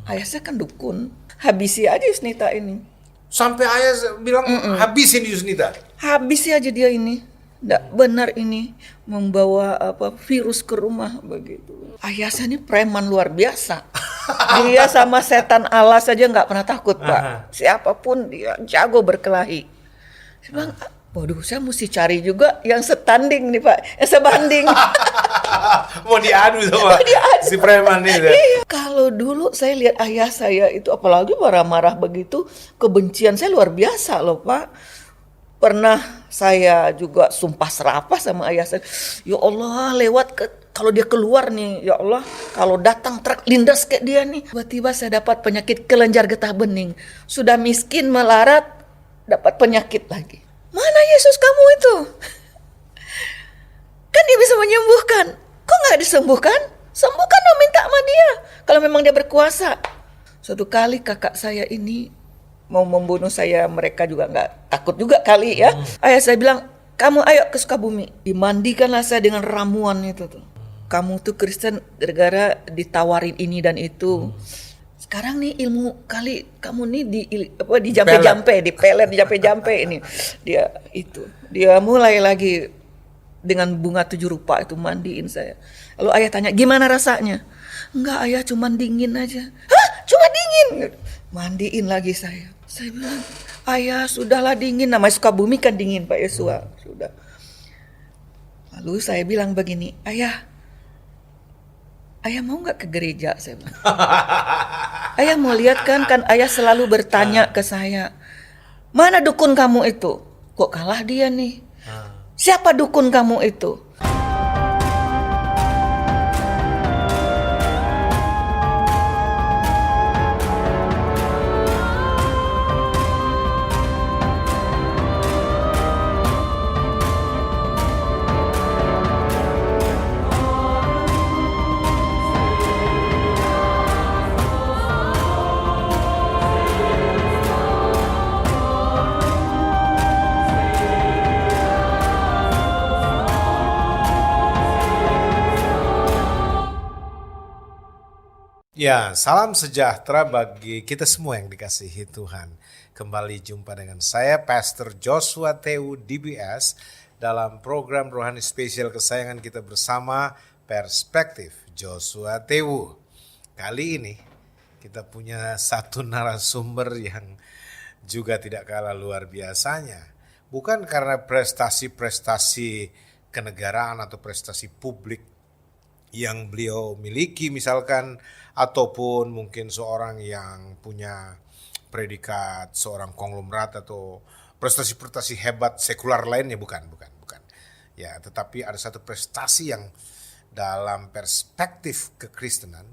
Ayah saya kan dukun, habisi aja Yusnita ini. Sampai ayah bilang habisin Yusnita. Habisi aja dia ini. Nggak benar ini membawa virus ke rumah begitu. Ayah saya ini preman luar biasa. Dia sama setan alas saja nggak pernah takut, Pak. Siapapun dia jago berkelahi. Saya bilang, waduh, saya mesti cari juga yang setanding nih, Pak, yang sebanding. Mau diadu sama si preman ini. Iya. Kalau dulu saya lihat ayah saya itu, apalagi marah-marah begitu, kebencian saya luar biasa loh, Pak. Pernah saya juga sumpah serapah sama ayah saya. Ya Allah, kalau dia keluar nih, ya Allah, kalau datang truk lindas kayak dia nih. Tiba-tiba saya dapat penyakit kelenjar getah bening. Sudah miskin melarat, dapat penyakit lagi. Mana Yesus kamu itu? Kan dia bisa menyembuhkan. Kok nggak disembuhkan? Sembuhkan dong, minta sama dia. Kalau memang dia berkuasa. Suatu kali kakak saya ini mau membunuh saya, mereka juga nggak takut juga kali ya. Ayah saya bilang, kamu ayo ke Sukabumi. Dimandikanlah saya dengan ramuan itu tuh. Kamu tuh Kristen gara-gara ditawarin ini dan itu. Sekarang nih ilmu kali kamu nih di jampe-jampe, di pelet, di jampe-jampe ini. Dia mulai lagi dengan bunga 7 rupa itu mandiin saya. Lalu ayah tanya, gimana rasanya? Enggak ayah, cuman dingin aja. Hah? Cuma dingin? Mandiin lagi saya. Saya bilang, ayah sudahlah dingin. Namanya Sukabumi kan dingin Pak Yesua. Sudah. Lalu saya bilang begini, ayah mau nggak ke gereja? Saya bilang. Ayah mau lihat kan ayah selalu bertanya ke saya, mana dukun kamu itu? Kok kalah dia nih? Siapa dukun kamu itu? Ya, salam sejahtera bagi kita semua yang dikasihi Tuhan. Kembali jumpa dengan saya, Pastor Joshua Tewu DBS, dalam program Rohani Spesial kesayangan kita bersama, Perspektif Joshua Tewu. Kali ini kita punya satu narasumber yang juga tidak kalah luar biasanya. Bukan karena prestasi-prestasi kenegaraan atau prestasi publik yang beliau miliki misalkan, ataupun mungkin seorang yang punya predikat seorang konglomerat atau prestasi-prestasi hebat sekular lainnya, bukan. Ya, tetapi ada satu prestasi yang dalam perspektif kekristenan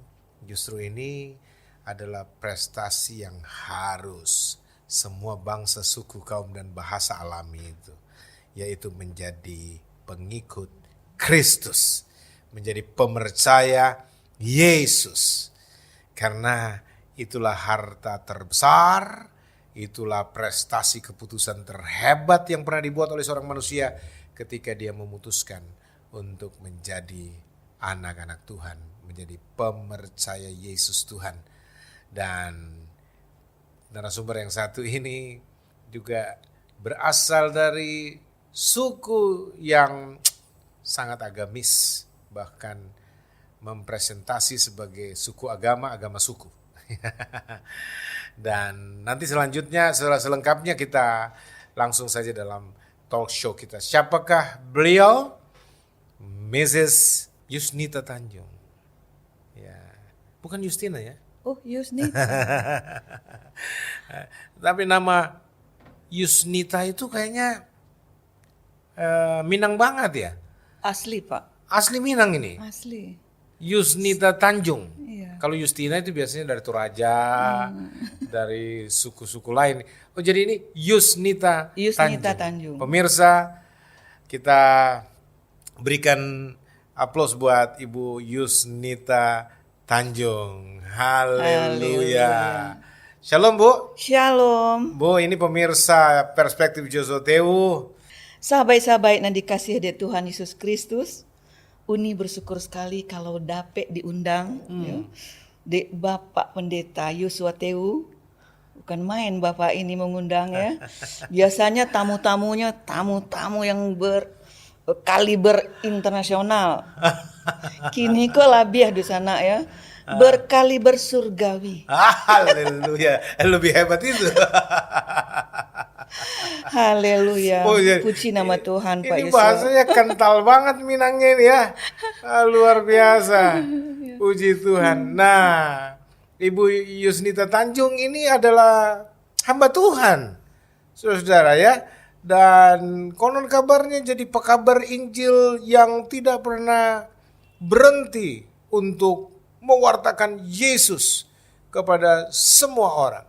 justru ini adalah prestasi yang harus semua bangsa, suku, kaum dan bahasa alami itu, yaitu menjadi pengikut Kristus, menjadi pemercaya Yesus. Karena itulah harta terbesar, itulah prestasi keputusan terhebat yang pernah dibuat oleh seorang manusia ketika dia memutuskan untuk menjadi anak-anak Tuhan, menjadi pemercaya Yesus Tuhan. Dan narasumber yang satu ini juga berasal dari suku yang sangat agamis, bahkan mempresentasi sebagai suku agama suku. Dan nanti selanjutnya setelah selengkapnya kita langsung saja dalam talk show kita. Siapakah beliau? Mrs. Yusnita Tanjung. Ya, bukan Justina ya. Oh, Yusnita. Tapi nama Yusnita itu kayaknya Minang banget ya. Asli Pak. Asli Minang ini. Asli. Yusnita Tanjung. Iya. Kalau Justina itu biasanya dari Toraja, dari suku-suku lain. Oh, jadi ini Yusnita Tanjung. Pemirsa, kita berikan aplaus buat Ibu Yusnita Tanjung. Haleluya. Shalom Bu. Shalom. Bu, ini pemirsa Perspektif Joshua Tewu. Sahabat-sahabat yang dikasihi dari Tuhan Yesus Kristus, Uni bersyukur sekali kalau dapat diundang ya, Dek Bapak Pendeta Yusua Teu. Bukan main Bapak ini mengundang ya. Biasanya tamu-tamunya tamu-tamu yang berkaliber internasional. Kini kok lebih di sana ya. Berkaliber surgawi. Haleluya. Lebih hebat itu. Haleluya. Oh, iya. Puji nama Tuhan Pak Ini Yusua. bahasanya kental banget Minangnya ini ya. Luar biasa. Puji Tuhan. Nah, Ibu Yusnita Tanjung ini adalah hamba Tuhan. Saudara ya. Dan konon kabarnya jadi pekabar Injil yang tidak pernah berhenti untuk mewartakan Yesus kepada semua orang.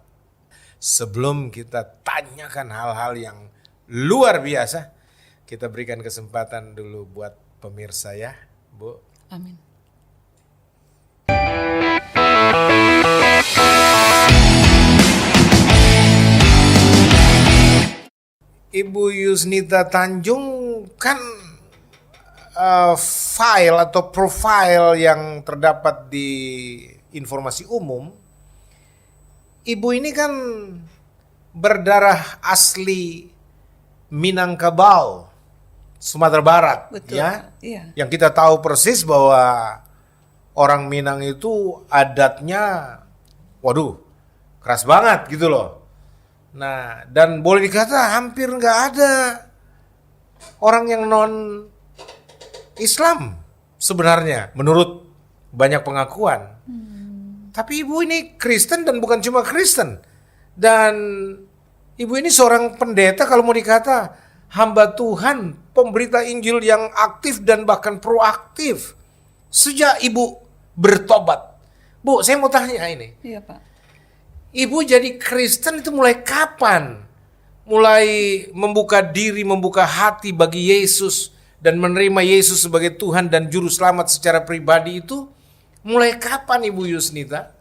Sebelum kita tanyakan hal-hal yang luar biasa, kita berikan kesempatan dulu buat pemirsa ya, Bu. Amin. Ibu Yusnita Tanjung kan file atau profile yang terdapat di informasi umum, ibu ini kan berdarah asli Minangkabau, Sumatera Barat. Betul. Ya. Iya. Yang kita tahu persis bahwa orang Minang itu adatnya, waduh, keras banget gitu loh. Nah, dan boleh dikata hampir nggak ada orang yang non Islam sebenarnya menurut banyak pengakuan. Tapi ibu ini Kristen dan bukan cuma Kristen. Dan ibu ini seorang pendeta kalau mau dikata hamba Tuhan, pemberita Injil yang aktif dan bahkan proaktif. Sejak ibu bertobat. Bu, saya mau tanya ini. Iya, Pak. Ibu jadi Kristen itu mulai kapan? Mulai membuka diri, membuka hati bagi Yesus dan menerima Yesus sebagai Tuhan dan Juru Selamat secara pribadi itu mulai kapan Ibu Yusnita?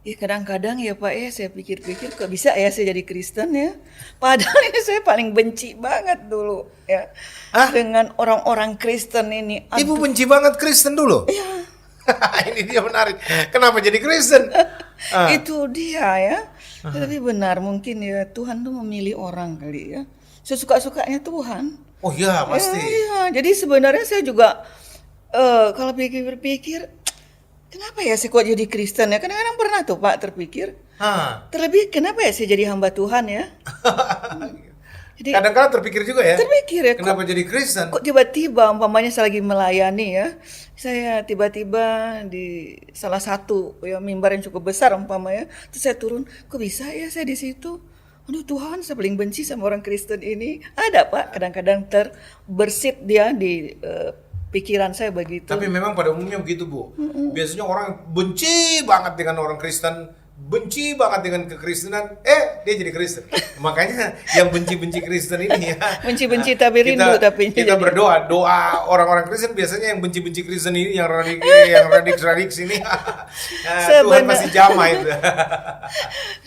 Ya kadang-kadang ya Pak ya saya pikir-pikir kok bisa ya saya jadi Kristen ya. Padahal ini saya paling benci banget dulu ya. Hah? Dengan orang-orang Kristen ini. Ibu benci banget Kristen dulu? Iya. Ini dia menarik. Kenapa jadi Kristen? Itu dia ya. Tapi benar mungkin ya Tuhan tuh memilih orang kali ya. Sesuka-sukanya Tuhan. Oh iya, pasti. Iya. Jadi sebenarnya saya juga kalau pikir-pikir kenapa ya saya kok jadi Kristen ya? Kadang-kadang pernah tuh Pak terpikir. Terlebih kenapa ya saya jadi hamba Tuhan ya? Jadi Kadang-kadang terpikir juga ya. terpikir ya Kenapa jadi Kristen? kok tiba-tiba umpamanya saya lagi melayani ya. Saya tiba-tiba di salah satu ya mimbar yang cukup besar umpamanya. Terus saya turun, kok bisa ya saya di situ? Aduh Tuhan, saya paling benci sama orang Kristen ini. Ada Pak, kadang-kadang terbersit dia di pikiran saya begitu. Tapi memang pada umumnya begitu Bu. Biasanya orang benci banget dengan orang Kristen, benci banget dengan kekristenan, dia jadi Kristen. Makanya yang benci-benci Kristen ini ya. Benci-benci tapi rindu tapi kita jadi. berdoa, doa orang-orang Kristen biasanya yang benci-benci Kristen ini, yang radik sini. Tuhan masih jamah itu.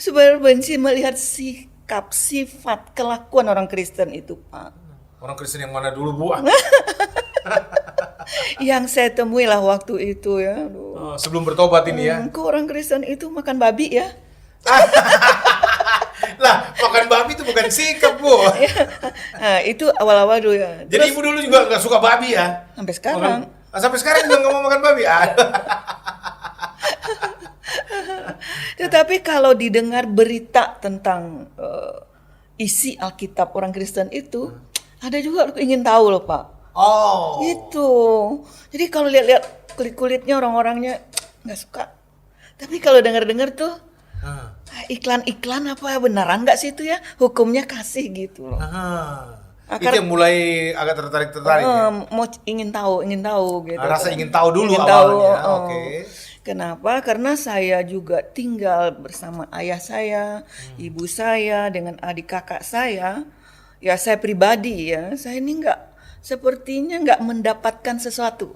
Sebenarnya benci melihat sikap, sifat, kelakuan orang Kristen itu Pak. Orang Kristen yang mana dulu Bu? Yang saya temui lah waktu itu ya. Aduh. Sebelum bertobat ini ya. Kok orang Kristen itu makan babi ya? Lah, makan babi itu bukan sikap Bu. Nah, itu awal-awal dulu ya. Jadi ibu dulu juga nggak suka babi ya? Sampai sekarang. Sampai sekarang juga nggak mau makan babi? Tetapi kalau didengar berita tentang isi Alkitab orang Kristen itu, ada juga ingin tahu loh Pak. Oh. Itu. Jadi kalau lihat kulit-kulitnya orang-orangnya nggak suka. Tapi kalau dengar-dengar tuh iklan-iklan apa beneran nggak sih itu ya? Hukumnya kasih gitu loh. Itu yang mulai agak tertarik ya? Mau ingin tahu gitu. Rasa ingin tahu dulu Ingin awalnya. tahu, Oke. Kenapa? Karena saya juga tinggal bersama ayah saya, ibu saya, dengan adik kakak saya. Ya saya pribadi ya, saya ini sepertinya nggak mendapatkan sesuatu.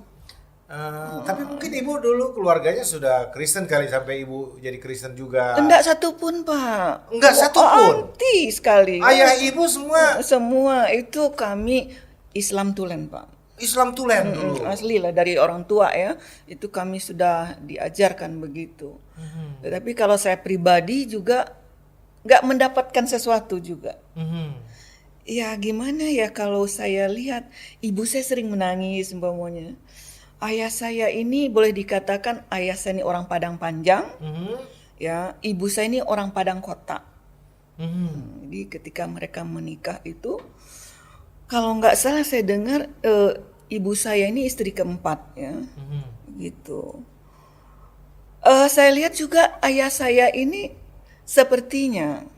Tapi mungkin ibu dulu keluarganya sudah Kristen kali sampai ibu jadi Kristen juga. Enggak satupun Pak. Enggak satupun? Anti sekali. Ayah ibu semua. Semua itu kami Islam tulen Pak. Islam tulen dulu. Asli lah dari orang tua ya, itu kami sudah diajarkan begitu. Tetapi kalau saya pribadi juga nggak mendapatkan sesuatu juga. Ya gimana ya kalau saya lihat ibu saya sering menangis umpamanya. Ayah saya ini boleh dikatakan ayah saya ini orang Padang Panjang, ya ibu saya ini orang Padang Kota. Jadi ketika mereka menikah itu, kalau nggak salah saya dengar ibu saya ini istri keempat ya, gitu. Saya lihat juga ayah saya ini sepertinya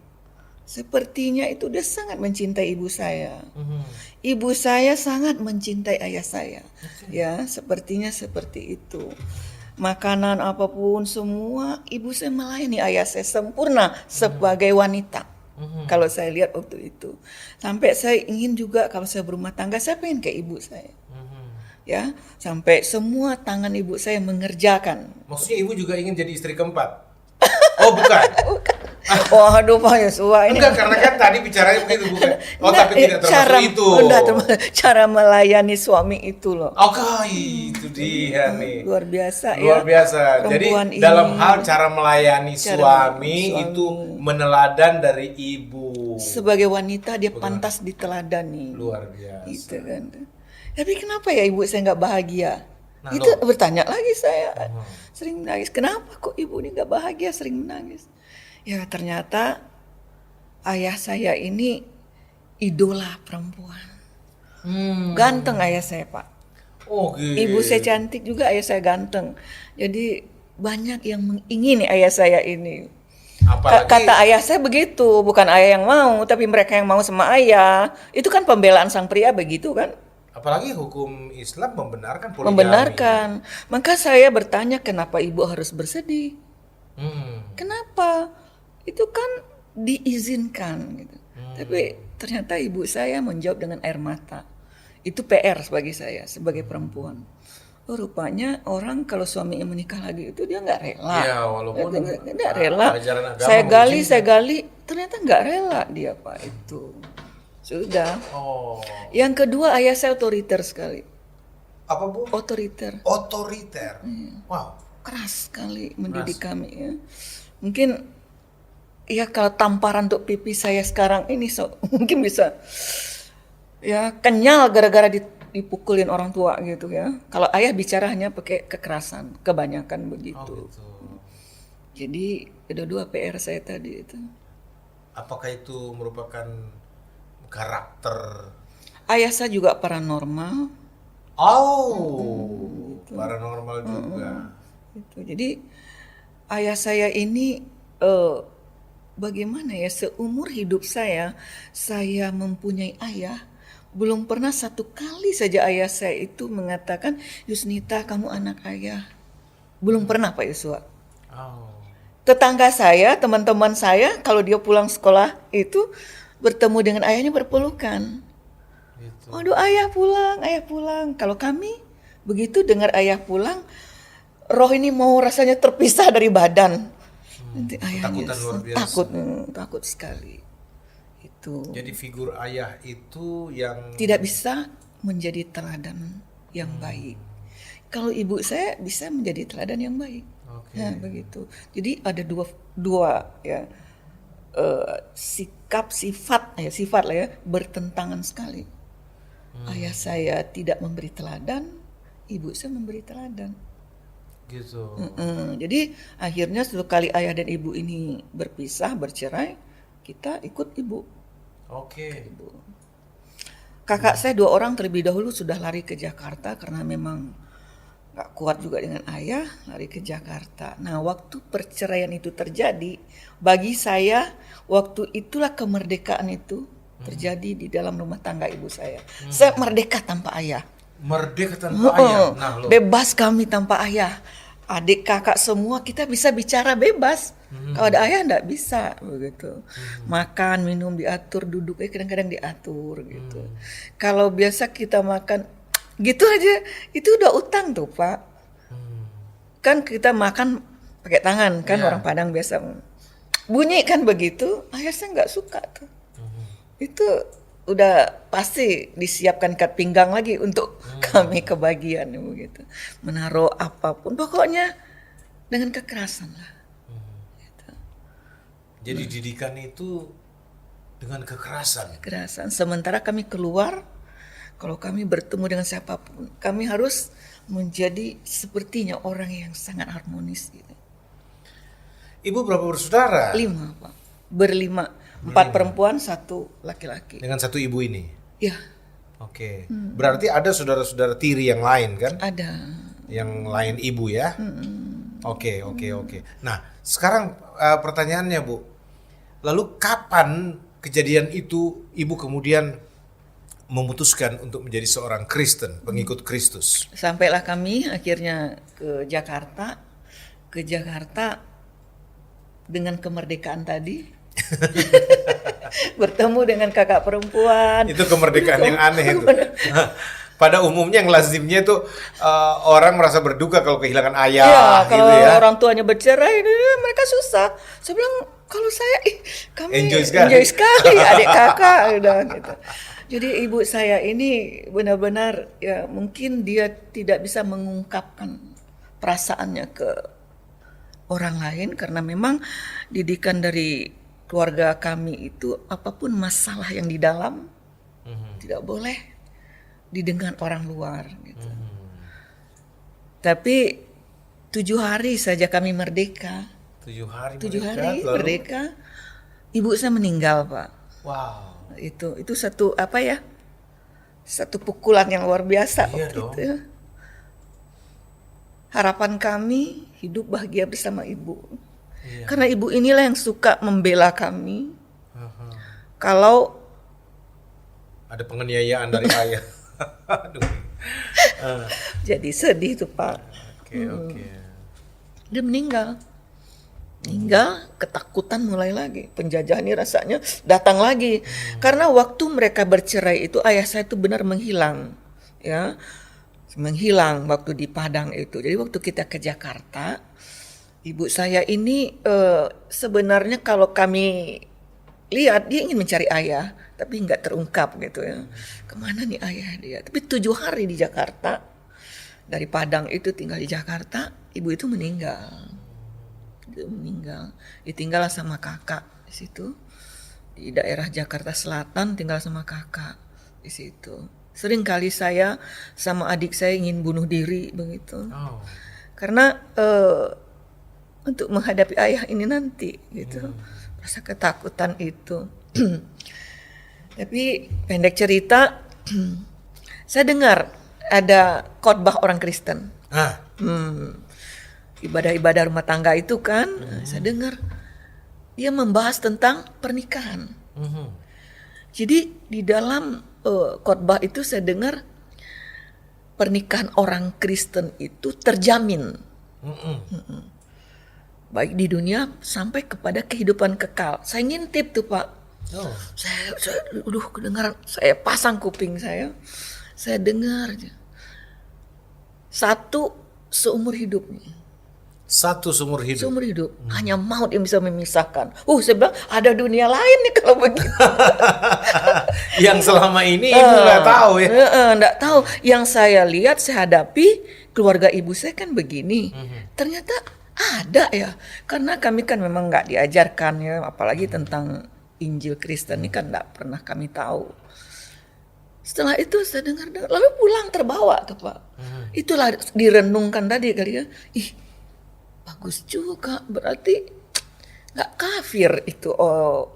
itu dia sangat mencintai ibu saya. Ibu saya sangat mencintai ayah saya. Ya, sepertinya seperti itu. Makanan apapun semua ibu saya melayani ayah saya sempurna sebagai wanita. Kalau saya lihat waktu itu. Sampai saya ingin juga kalau saya berumah tangga saya pengen kayak ibu saya. Ya, sampai semua tangan ibu saya mengerjakan. Maksudnya ibu juga ingin jadi istri keempat? Oh bukan. Waduh Pak Yosua ini. Enggak, karena kan tadi bicaranya begitu bukan. Oh tapi tidak termasuk itu. Cara melayani suami itu loh. Oke, itu dia nih. Luar biasa ya. Luar biasa. Jadi Perempuan dalam ini, hal cara melayani suami itu meneladan dari ibu. sebagai wanita dia pantas diteladani. Luar biasa. Gitu kan. Tapi kenapa ya ibu saya nggak bahagia? Nah, Itu bertanya lagi saya. Sering menangis. Kenapa kok ibu ini nggak bahagia, sering menangis? Ya ternyata ayah saya ini idola perempuan. Ganteng ayah saya Pak. Oke. Ibu saya cantik juga, ayah saya ganteng. Jadi banyak yang mengingini ayah saya ini. Apalagi Kata ayah saya begitu, bukan ayah yang mau, tapi mereka yang mau sama ayah. Itu kan pembelaan sang pria begitu kan? apalagi hukum Islam membenarkan poligami. Membenarkan. Maka saya bertanya kenapa ibu harus bersedih? Kenapa? Itu kan diizinkan gitu. Tapi ternyata ibu saya menjawab dengan air mata. Itu PR bagi saya sebagai perempuan. Oh, rupanya orang kalau suaminya menikah lagi itu dia nggak rela. Iya, walaupun nggak rela. ajaran agama Saya gali, ternyata nggak rela dia Pak itu. Sudah. Oh. Yang kedua ayah saya otoriter sekali. Apa Bu? Otoriter. Otoriter. Wow. Keras sekali mendidik kami ya. Mungkin ya kalau tamparan untuk pipi saya sekarang ini mungkin bisa ya kenyal gara-gara dipukulin orang tua gitu ya. Kalau ayah bicara hanya pakai kekerasan, kebanyakan begitu. Oh, gitu. Jadi dua PR saya tadi itu. Apakah itu merupakan karakter? Ayah saya juga paranormal. Oh, paranormal juga. Gitu. Jadi ayah saya ini bagaimana ya, seumur hidup saya mempunyai ayah, belum pernah satu kali saja ayah saya itu mengatakan, Yusnita kamu anak ayah. Belum pernah Pak Yosua. Oh. Tetangga saya, teman-teman saya kalau dia pulang sekolah itu bertemu dengan ayahnya berpelukan. Gitu. Waduh ayah pulang. Kalau kami begitu dengar ayah pulang, roh ini mau rasanya terpisah dari badan. Nanti ayahnya Ketakutan luar biasa. takut sekali. Itu Jadi figur ayah itu yang tidak bisa menjadi teladan yang baik. Kalau ibu saya bisa menjadi teladan yang baik. Oke. Nah, begitu. Jadi ada dua ya sifat lah ya, bertentangan sekali. Ayah saya tidak memberi teladan, ibu saya memberi teladan. gitu. Jadi akhirnya suatu kali ayah dan ibu ini berpisah, bercerai, kita ikut ibu. Oke. Kakak saya 2 orang terlebih dahulu sudah lari ke Jakarta karena memang gak kuat juga dengan ayah, lari ke Jakarta. Nah waktu perceraian itu terjadi, bagi saya waktu itulah kemerdekaan itu terjadi di dalam rumah tangga ibu saya. Saya merdeka tanpa ayah. Merdeka tanpa ayah. Nah, lo. Bebas kami tanpa ayah. Adik kakak semua kita bisa bicara bebas. Kalau ada ayah enggak bisa begitu. Makan, minum diatur, duduknya kadang-kadang diatur gitu. Kalau biasa kita makan gitu aja, itu udah utang tuh, Pak. Kan kita makan pakai tangan kan, orang Padang biasa bunyi kan begitu. Ayah saya enggak suka tuh. Itu udah pasti disiapkan ikat pinggang lagi untuk kami kebagian begitu. Menaruh apapun, pokoknya dengan kekerasan lah. Gitu. Jadi didikan itu dengan kekerasan. Kekerasan. Sementara kami keluar, kalau kami bertemu dengan siapapun, kami harus menjadi sepertinya orang yang sangat harmonis. Gitu. Ibu berapa bersaudara? 5, Pak. Berlima. 4 perempuan, 1 laki-laki. Dengan satu ibu ini? Ya, Oke. Berarti ada saudara-saudara tiri yang lain kan? ada. Yang lain ibu ya? Oke. Nah, sekarang pertanyaannya Bu. Lalu kapan kejadian itu ibu kemudian memutuskan untuk menjadi seorang Kristen, pengikut Kristus? Sampailah kami akhirnya ke Jakarta. Ke Jakarta dengan kemerdekaan tadi. Bertemu dengan kakak perempuan. Itu kemerdekaan yang aneh itu. Pada umumnya yang lazimnya itu orang merasa berduka kalau kehilangan ayah Ya, kalau gitu ya. orang tuanya bercerai, mereka susah. Saya bilang kalau saya, kami Enjoy sekali. enjoy sekali adik kakak udah gitu. Jadi ibu saya ini benar-benar ya mungkin dia tidak bisa mengungkapkan perasaannya ke orang lain karena memang didikan dari keluarga kami itu apapun masalah yang di dalam tidak boleh didengar orang luar gitu. Tapi 7 hari saja kami merdeka. 7 hari 7 hari lalu- merdeka. Ibu saya meninggal, Pak. Wow. Itu satu apa ya? Satu pukulan yang luar biasa Iya waktu dong. itu. Harapan kami hidup bahagia bersama ibu. Iya. Karena ibu inilah yang suka membela kami. Kalau Ada penganiayaan dari ayah. Aduh. jadi sedih tuh Pak. Oke. Dia meninggal, ketakutan mulai lagi. Penjajahan ini rasanya datang lagi. Karena waktu mereka bercerai itu ayah saya itu benar menghilang, ya, menghilang waktu di Padang itu. Jadi waktu kita ke Jakarta, ibu saya ini sebenarnya kalau kami lihat dia ingin mencari ayah, tapi nggak terungkap gitu ya. Kemana nih ayah dia? Tapi 7 hari di Jakarta, dari Padang itu tinggal di Jakarta, ibu itu meninggal. Dia meninggal. Ditinggal sama kakak di situ. Di daerah Jakarta Selatan tinggal sama kakak di situ. Sering kali saya sama adik saya ingin bunuh diri begitu. Oh. Karena untuk menghadapi ayah ini nanti gitu. Rasa ketakutan itu. Tapi pendek cerita, saya dengar ada khotbah orang Kristen. Ibadah-ibadah rumah tangga itu kan, saya dengar dia membahas tentang pernikahan. Jadi di dalam khotbah itu saya dengar pernikahan orang Kristen itu terjamin. Baik di dunia sampai kepada kehidupan kekal. Saya ngintip tuh Pak. Oh. Saya kedengaran, saya pasang kuping saya dengar aja. 1 seumur hidupnya. 1 seumur hidup. Seumur hidup. Hanya maut yang bisa memisahkan. Saya bilang ada dunia lain nih kalau begitu. Yang selama ini ibu nggak tahu ya. Nggak tahu. Yang saya lihat, saya hadapi, keluarga ibu saya kan begini. Ternyata ada ya. Karena kami kan memang nggak diajarkan ya. Apalagi tentang Injil Kristen ini kan nggak pernah kami tahu. Setelah itu saya dengar, lalu pulang terbawa tuh Pak. Itulah direnungkan tadi kali ya. Bagus juga, berarti nggak kafir itu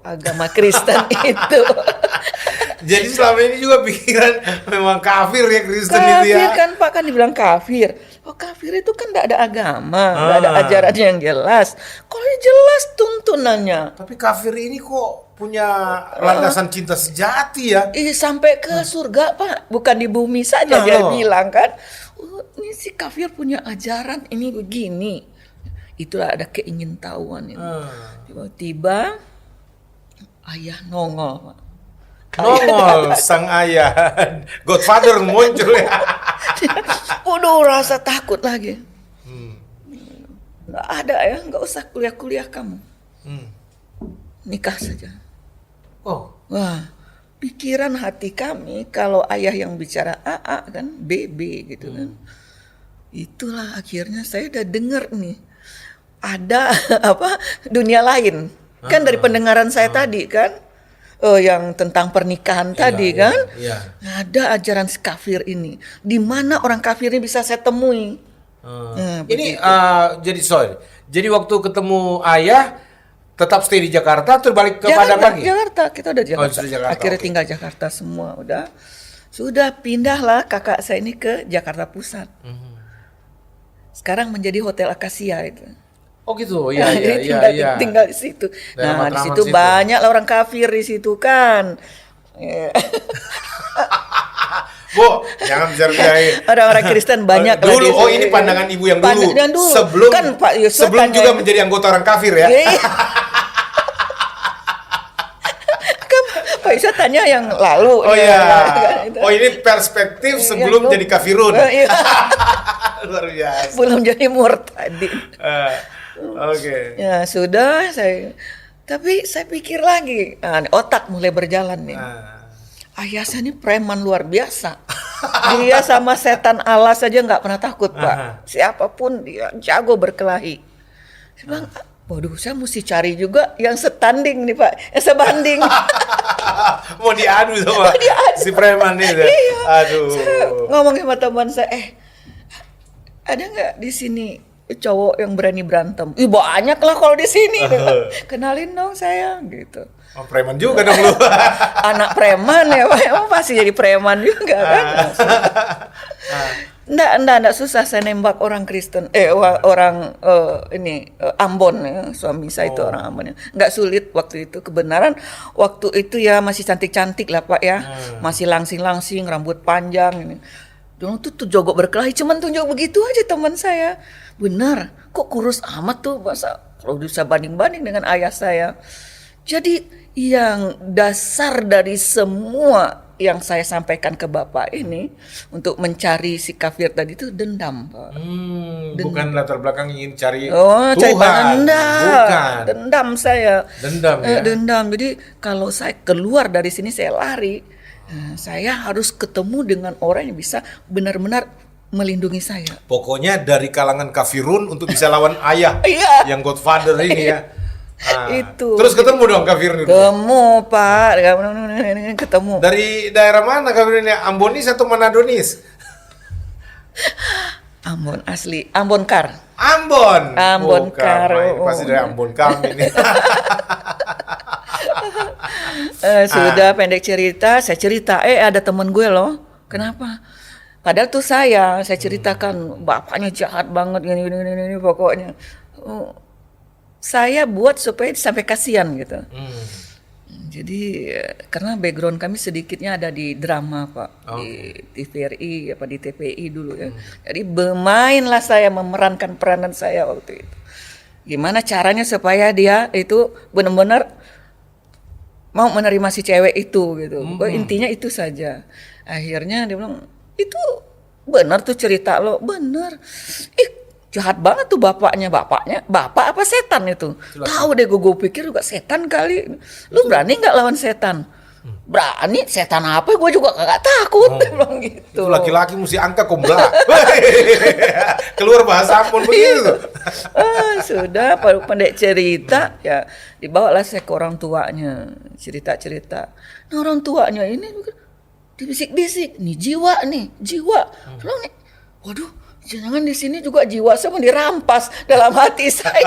agama Kristen itu. Jadi selama ini juga pikiran memang kafir ya Kristen itu Kafir ya. kan Pak, kan dibilang kafir. Kafir itu kan nggak ada agama, nggak ada ajaran yang jelas. Kalau yang jelas tuntunannya. Tapi kafir ini kok punya landasan cinta sejati ya. Sampai ke surga Pak, bukan di bumi saja dia bilang kan. Ini si kafir punya ajaran ini begini. Itulah ada keingintahuan ini. Tiba-tiba ayah nongol Pak. Nongol sang ayah, Godfather muncul ya. Waduh, rasa takut lagi. Nggak ada ya, nggak usah kuliah-kuliah kamu. Nikah saja. Oh, Wah, pikiran hati kami kalau ayah yang bicara AA kan BB gitu kan. Itulah akhirnya saya udah dengar nih ada apa dunia lain kan dari pendengaran saya tadi kan. Yang tentang pernikahan tadi kan. Iya. Ada ajaran si kafir ini. Di mana orang kafir ini bisa saya temui. Ini jadi waktu ketemu ayah tetap stay di Jakarta terus balik ke Padang lagi? Jakarta, kita udah di Jakarta. sudah Jakarta, Akhirnya oke. tinggal Jakarta semua udah. Sudah pindahlah kakak saya ini ke Jakarta Pusat. Sekarang menjadi Hotel Akasia itu. Oh gitu, iya. Tinggal di situ. Daerah Nah, di Matraman situ situ. banyak lah orang kafir di situ kan. Ya. Bu, jangan bicara Orang-orang Kristen banyak lah dulu. di situ. Ini pandangan ibu yang dulu. Yang dulu. Sebelum Kan Pak Yusuf sebelum tanya- juga menjadi anggota orang kafir ya. Iya. Pak Yusuf tanya yang lalu. Oh ya, iya. kan, itu. Oh ini perspektif Iya, sebelum jadi kafirun. Iya. Luar biasa. Belum jadi murtadin. Oke. Ya sudah tapi saya pikir lagi, otak mulai berjalan nih. Ayah saya ini preman luar biasa. Dia sama setan alas saja nggak pernah takut Pak. Siapapun dia jago berkelahi. Saya bilang, waduh saya mesti cari juga yang setanding nih Pak, yang sebanding. Mau diadu sama si preman itu. Iya. Aduh. Saya ngomong sama teman saya, ada nggak di sini cowok yang berani berantem? Ih banyak lah kalau di sini. Kenalin dong saya gitu. Oh, preman juga dong lu. Anak preman ya Pak, emang pasti jadi preman juga kan. Nggak susah saya nembak orang Kristen, orang Ambon ya, suami saya itu orang Ambon ya. Nggak sulit waktu itu, kebenaran waktu itu ya masih cantik-cantik lah Pak ya, masih langsing-langsing, rambut panjang ini. Dulu tuh jogok berkelahi, cuman tunjuk begitu aja teman saya. Benar, kok kurus amat tuh, masa kalau bisa banding-banding dengan ayah saya. Jadi yang dasar dari semua yang saya sampaikan ke Bapak ini untuk mencari si kafir tadi itu dendam, Pak. Bukan latar belakang ingin cari Cari Tuhan. Bukan. Dendam saya. Dendam ya. Dendam. Jadi kalau saya keluar dari sini saya lari, saya harus ketemu dengan orang yang bisa benar-benar melindungi saya. Pokoknya dari kalangan kafirun untuk bisa lawan ayah Iya. yang Godfather ini ya. Itu. Terus ketemu dong kafirun itu. Ketemu Pak, ketemu. Dari daerah mana kafirun ini? Ambonis atau Manadonis? Ambon asli, Ambon Kar. Ambon. Ambon Bukan, Karo. pasti dari Ambon kami ini. Sudah pendek cerita, saya cerita, ada temen gue loh. Kenapa? Padahal tuh saya ceritakan bapaknya jahat banget gini pokoknya. Saya buat supaya sampai kasihan gitu. Jadi karena background kami sedikitnya ada di drama Pak, di TVRI apa di TPI dulu ya. Jadi bermainlah saya memerankan peranan saya waktu itu. Gimana caranya supaya dia itu benar-benar mau menerima si cewek itu gitu. Intinya itu saja. Akhirnya dia bilang, itu benar tuh cerita lo, benar. Jahat banget tuh bapaknya. Bapak apa setan itu? Tahu deh gue pikir juga setan kali. Lu berani nggak lawan setan? Berani, setan apa? Gue juga kagak takut. Bilang gitu. Itu laki-laki mesti angka kumbla. Keluar bahasa Ambon begitu. Sudah pendek cerita ya dibawalah saya ke orang tuanya cerita. Nah orang tuanya ini dibisik-bisik, nih jiwa. Bilang nih, waduh, jangan di sini juga jiwa saya mau dirampas dalam hati saya.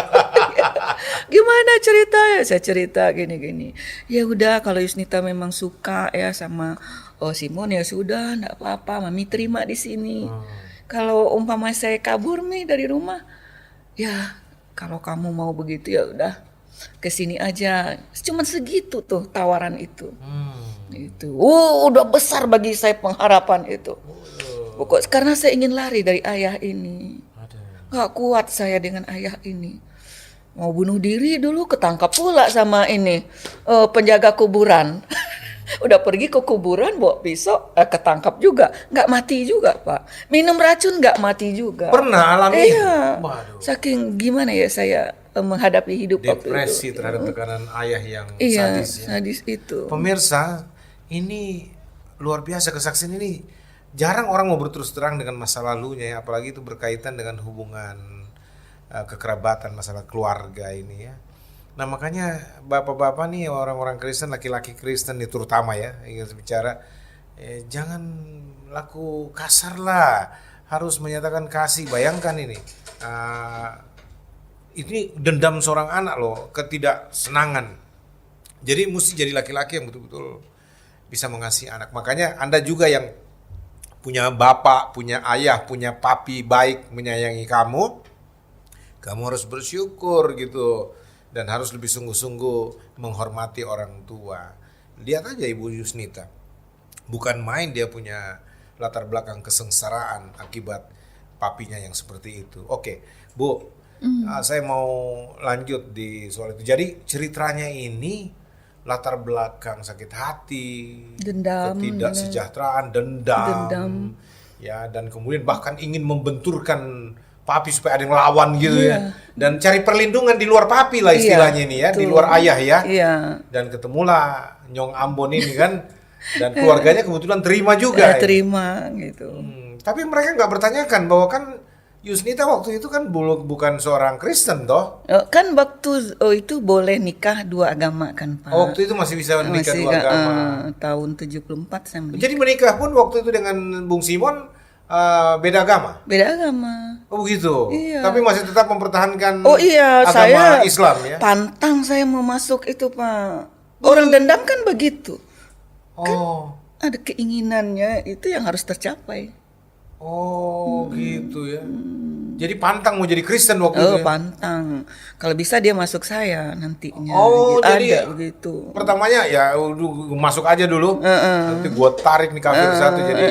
Gimana ceritanya? Saya cerita gini. Ya udah kalau Yusnita memang suka ya sama Simon ya sudah, enggak apa-apa, Mami terima di sini. Kalau umpama saya kabur nih dari rumah, ya kalau kamu mau begitu ya udah ke sini aja. Cuman segitu tuh tawaran itu. Itu udah besar bagi saya pengharapan itu. Pokoknya karena saya ingin lari dari ayah ini. Gak kuat saya dengan ayah ini. Mau bunuh diri dulu ketangkap pula sama ini penjaga kuburan. Udah pergi ke kuburan bawa pisau ketangkap juga. Gak mati juga Pak. Minum racun gak mati juga. Pernah alami? Iya. Waduh. Saking gimana ya saya menghadapi hidup waktu itu. Depresi terhadap tekanan ayah yang Iya, sadis ya. sadis itu. Pemirsa, ini luar biasa, kesaksian ini jarang orang mau berterus terang dengan masa lalunya ya, apalagi itu berkaitan dengan hubungan kekerabatan, masalah keluarga ini ya. Nah makanya bapak-bapak nih, orang-orang Kristen, laki-laki Kristen nih terutama ya, ingin bicara, jangan laku kasar lah, harus menyatakan kasih. Bayangkan ini dendam seorang anak loh, ketidaksenangan. Jadi mesti jadi laki-laki yang betul-betul bisa mengasihi anak. Makanya Anda juga yang punya bapak, punya ayah, punya papi baik menyayangi kamu harus bersyukur gitu. Dan harus lebih sungguh-sungguh menghormati orang tua. Lihat aja Ibu Yusnita, bukan main dia punya latar belakang kesengsaraan akibat papinya yang seperti itu. Oke, Bu, saya mau lanjut di soal itu. Jadi ceritanya ini latar belakang sakit hati, Dendam, ketidaksejahteraan, dendam, ya, dan kemudian bahkan ingin membenturkan papi supaya ada yang lawan gitu ya, dan cari perlindungan di luar papi lah istilahnya ini ya, di luar ayah ya, dan ketemulah Nyong Ambon ini kan, dan keluarganya kebetulan terima juga. Terima gitu. Tapi mereka nggak bertanyakan bahwa kan Yusnita waktu itu kan bukan seorang Kristen toh? Kan waktu itu boleh nikah dua agama kan Pak. Waktu itu masih bisa nikah dua agama. Tahun 74 saya menikah. Jadi menikah pun waktu itu dengan Bung Simon beda agama? Beda agama. Oh begitu? Iya. Tapi masih tetap mempertahankan agama saya Islam ya? Pantang saya mau masuk itu Pak. Orang dendam kan begitu. Kan ada keinginannya itu yang harus tercapai. Oh gitu ya. Jadi pantang mau jadi Kristen waktu itu. Pantang. Kalau bisa dia masuk saya nantinya. Oh jadi ada begitu. Pertamanya ya masuk aja dulu. Nanti gua tarik nih kafir satu jadi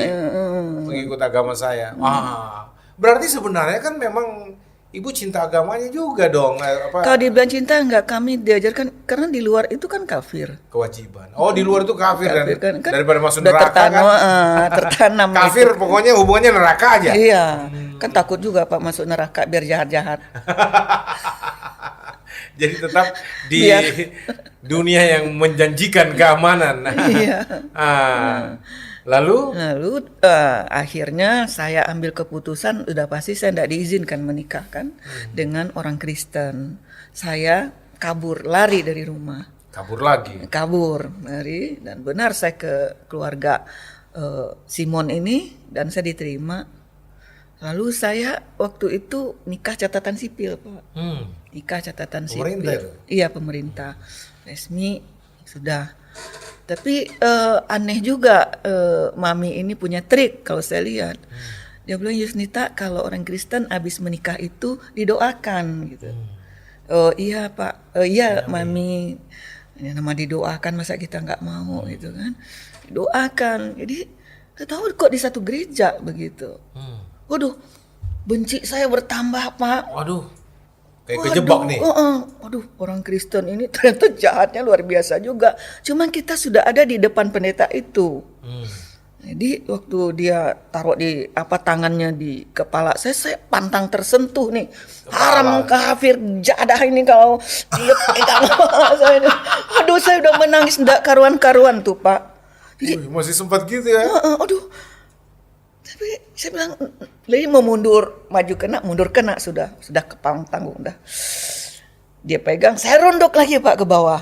mengikut agama saya. Berarti sebenarnya kan memang Ibu cinta agamanya juga dong. Kalau dibilang cinta enggak, kami diajarkan karena di luar itu kan kafir. Kewajiban. Oh di luar itu kafir kan daripada masuk neraka kan. Tertanam Kafir itu. Pokoknya hubungannya neraka aja. Iya. Kan takut juga Pak masuk neraka biar jahat-jahat. Jadi tetap di dunia yang menjanjikan keamanan. Iya. Lalu akhirnya saya ambil keputusan, udah pasti saya tidak diizinkan menikah kan dengan orang Kristen. Saya lari dari rumah. Kabur lari, dan benar saya ke keluarga Simon ini dan saya diterima. Lalu saya waktu itu nikah catatan sipil Pak. Nikah catatan sipil. Iya pemerintah resmi sudah. Tapi aneh juga Mami ini punya trik kalau saya lihat. Dia bilang Yusnita kalau orang Kristen habis menikah itu didoakan gitu. Oh iya Pak, iya Mami, ya, nama didoakan masa kita nggak mau gitu kan. Didoakan. Jadi saya tahu kok di satu gereja begitu. Waduh, benci saya bertambah Pak. Waduh. Kayak kejebak nih. Waduh, orang Kristen ini ternyata jahatnya luar biasa juga. Cuman kita sudah ada di depan pendeta itu. Jadi waktu dia taruh di tangannya di kepala saya pantang tersentuh nih. Haram kafir jadah ini kalau dia pegang saya. Aduh, saya udah menangis enggak karuan-karuan tuh, Pak. Jadi, masih sempat gitu ya. Aduh. Tapi saya bilang, Lili mau mundur kena sudah kepang tanggung dah. Dia pegang, saya runduk lagi Pak ke bawah.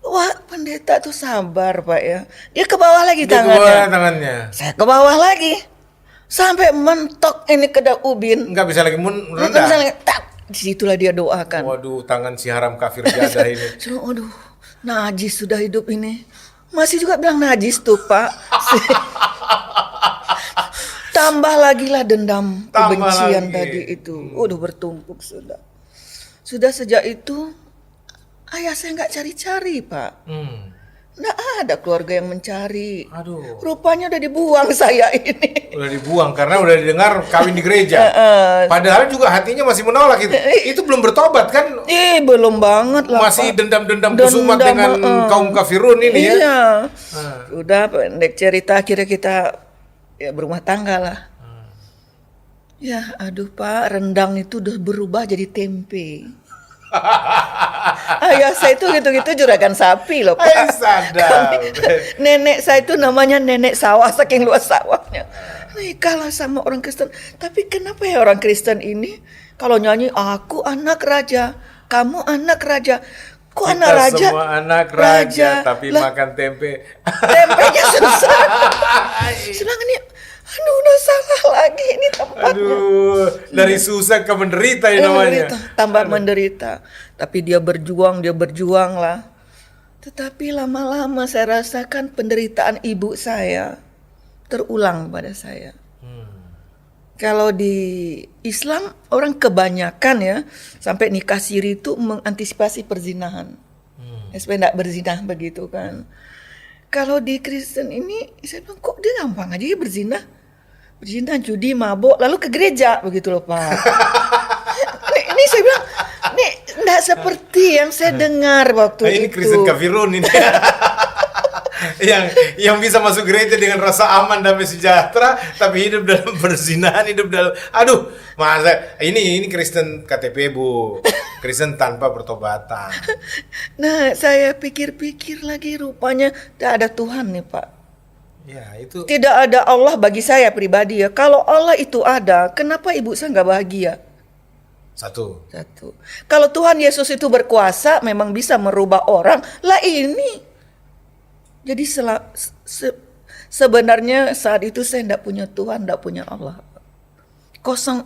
Wah pendeta tuh sabar Pak ya. Dia ke bawah lagi tangannya. Saya ke bawah lagi. Sampai mentok ini ke ubin. Nggak bisa lagi rendah. Disitulah dia doakan. Waduh, tangan si haram kafir jadah ini. Waduh, najis sudah hidup ini. Masih juga bilang najis tuh Pak. Tambah lagi lah dendam, kebencian tadi itu. Udah bertumpuk sudah. Sudah sejak itu ayah saya nggak cari-cari Pak. Nggak ada keluarga yang mencari. Aduh. Rupanya udah dibuang saya ini. Udah dibuang karena udah didengar kawin di gereja. Padahal juga hatinya masih menolak itu. Itu belum bertobat kan? Belum banget lah. Masih dendam-dendam kesumat dengan kaum kafirun ini ya. Iya. Udah pendek cerita akhirnya kita ya berumah tangga lah. Ya aduh Pak, rendang itu udah berubah jadi tempe. Ayah saya itu gitu-gitu juragan sapi loh Pak. Hai sadar. Nenek saya itu namanya nenek sawah, saking luas sawahnya. Nikahlah sama orang Kristen. Tapi kenapa ya orang Kristen ini kalau nyanyi aku anak raja, kamu anak raja. Kok Kita anak raja? semua anak raja, tapi Lah, makan tempe. tempenya susah. Sedangkan ini, aduh udah salah lagi ini tempatnya. Aduh, dari susah ke menderita ini namanya. Menderita, tambah menderita. Tapi dia berjuang lah. Tetapi lama-lama saya rasakan penderitaan ibu saya terulang pada saya. Kalau di Islam orang kebanyakan ya sampai nikah siri itu mengantisipasi perzinahan. Supaya tidak berzinah begitu kan. Kalau di Kristen ini saya bilang kok dia gampang aja ya berzinah. Berzinah, judi, mabok, lalu ke gereja begitu loh Pak. ini saya bilang ini tidak seperti yang saya dengar waktu Ini itu. Kristen kafirun ini. yang bisa masuk gereja dengan rasa aman damai sejahtera tapi hidup dalam perzinahan, hidup dalam masa ini Kristen KTP Bu, Kristen tanpa pertobatan. Nah, saya pikir-pikir lagi rupanya tidak ada Tuhan nih Pak. Ya itu Tidak ada Allah bagi saya pribadi ya. Kalau Allah itu ada, kenapa ibu saya nggak bahagia? satu. Kalau Tuhan Yesus itu berkuasa, memang bisa merubah orang. Lah ini. Jadi sebenarnya saat itu saya tidak punya Tuhan, tidak punya Allah. Kosong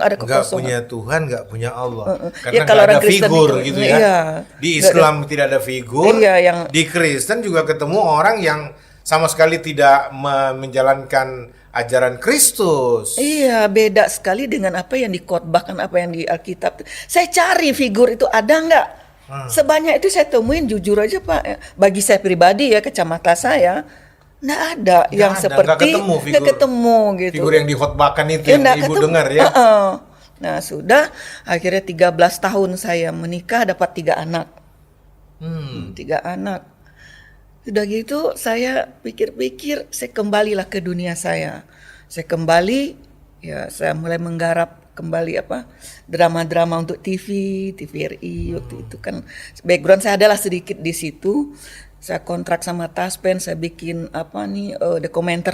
ada Nggak kekosongan. punya Tuhan, nggak punya Allah. Karena Ya, nggak kalau ada orang Kristen figur itu, gitu ya. iya. Di Islam tidak ada figur. Iya, yang- Di Kristen juga ketemu orang yang sama sekali tidak menjalankan ajaran Kristus. Iya, beda sekali dengan apa yang dikhotbahkan, apa yang di Alkitab. Saya cari figur itu ada nggak? Sebanyak itu saya temuin jujur aja Pak. Bagi saya pribadi ya, kacamata saya, nggak ada yang ada, seperti nggak ketemu gitu. Figur yang dikhotbahkan itu Ya, yang nggak Ibu ketemu. dengar ya. Nah sudah, akhirnya 13 tahun saya menikah dapat 3 anak. 3 anak. Sudah gitu saya pikir-pikir saya kembalilah ke dunia saya. Saya kembali, ya saya mulai menggarap kembali drama-drama untuk TVRI waktu itu kan background saya adalah sedikit di situ. Saya kontrak sama Taspen, saya bikin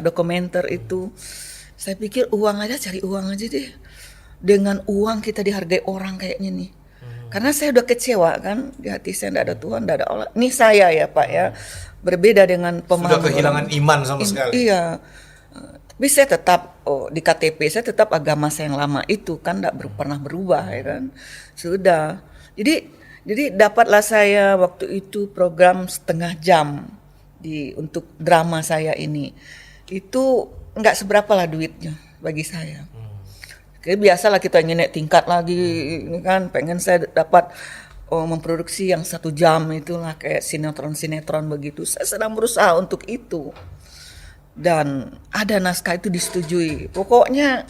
dokumenter itu. Saya pikir cari uang aja deh. Dengan uang kita dihargai orang kayaknya nih. Karena saya udah kecewa kan, di hati saya tidak ada Tuhan, tidak ada Allah. Ini saya ya Pak ya, berbeda dengan pemahaman. Sudah kehilangan iman sama sekali. Iya. Tapi saya tetap di KTP saya tetap agama saya yang lama itu kan tidak pernah berubah ya kan. Sudah. Jadi dapatlah saya waktu itu program setengah jam untuk drama saya ini. Itu nggak seberapa lah duitnya bagi saya. Kayak biasalah kita ingin naik tingkat lagi ini kan, pengen saya dapat memproduksi yang 1 jam itulah kayak sinetron begitu. Saya sedang berusaha untuk itu. Dan ada naskah itu disetujui. Pokoknya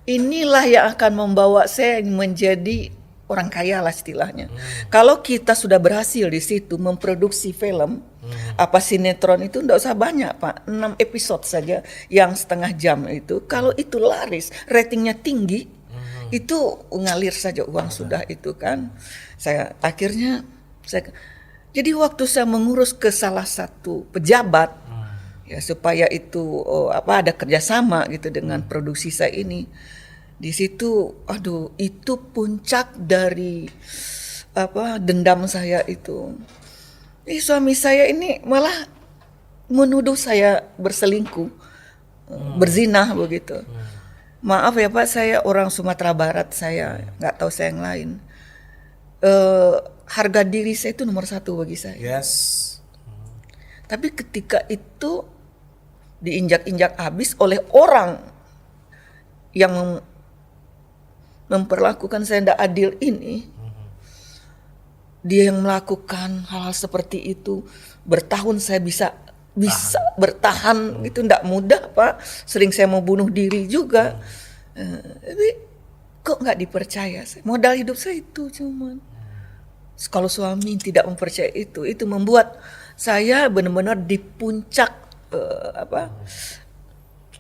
inilah yang akan membawa saya menjadi orang kaya lah istilahnya. Kalau kita sudah berhasil di situ memproduksi film, sinetron itu enggak usah banyak Pak, 6 episode saja yang setengah jam itu. Kalau itu laris, ratingnya tinggi, itu ngalir saja uang sudah itu kan. Jadi waktu saya mengurus ke salah satu pejabat, ya supaya itu ada kerjasama gitu dengan produksi saya ini. Di situ, itu puncak dari dendam saya itu. Suami saya ini malah menuduh saya berselingkuh, berzinah begitu. Maaf ya Pak, saya orang Sumatera Barat, saya nggak tahu saya yang lain. Harga diri saya itu nomor 1 bagi saya. Yes. Tapi ketika itu diinjak-injak habis oleh orang yang memperlakukan saya tidak adil ini, dia yang melakukan hal-hal seperti itu, bertahun saya bisa bertahan gitu, tidak mudah Pak. Sering saya mau bunuh diri juga. Tapi kok nggak dipercaya? Modal hidup saya itu cuman. Kalau suami tidak mempercayai itu membuat saya benar-benar di puncak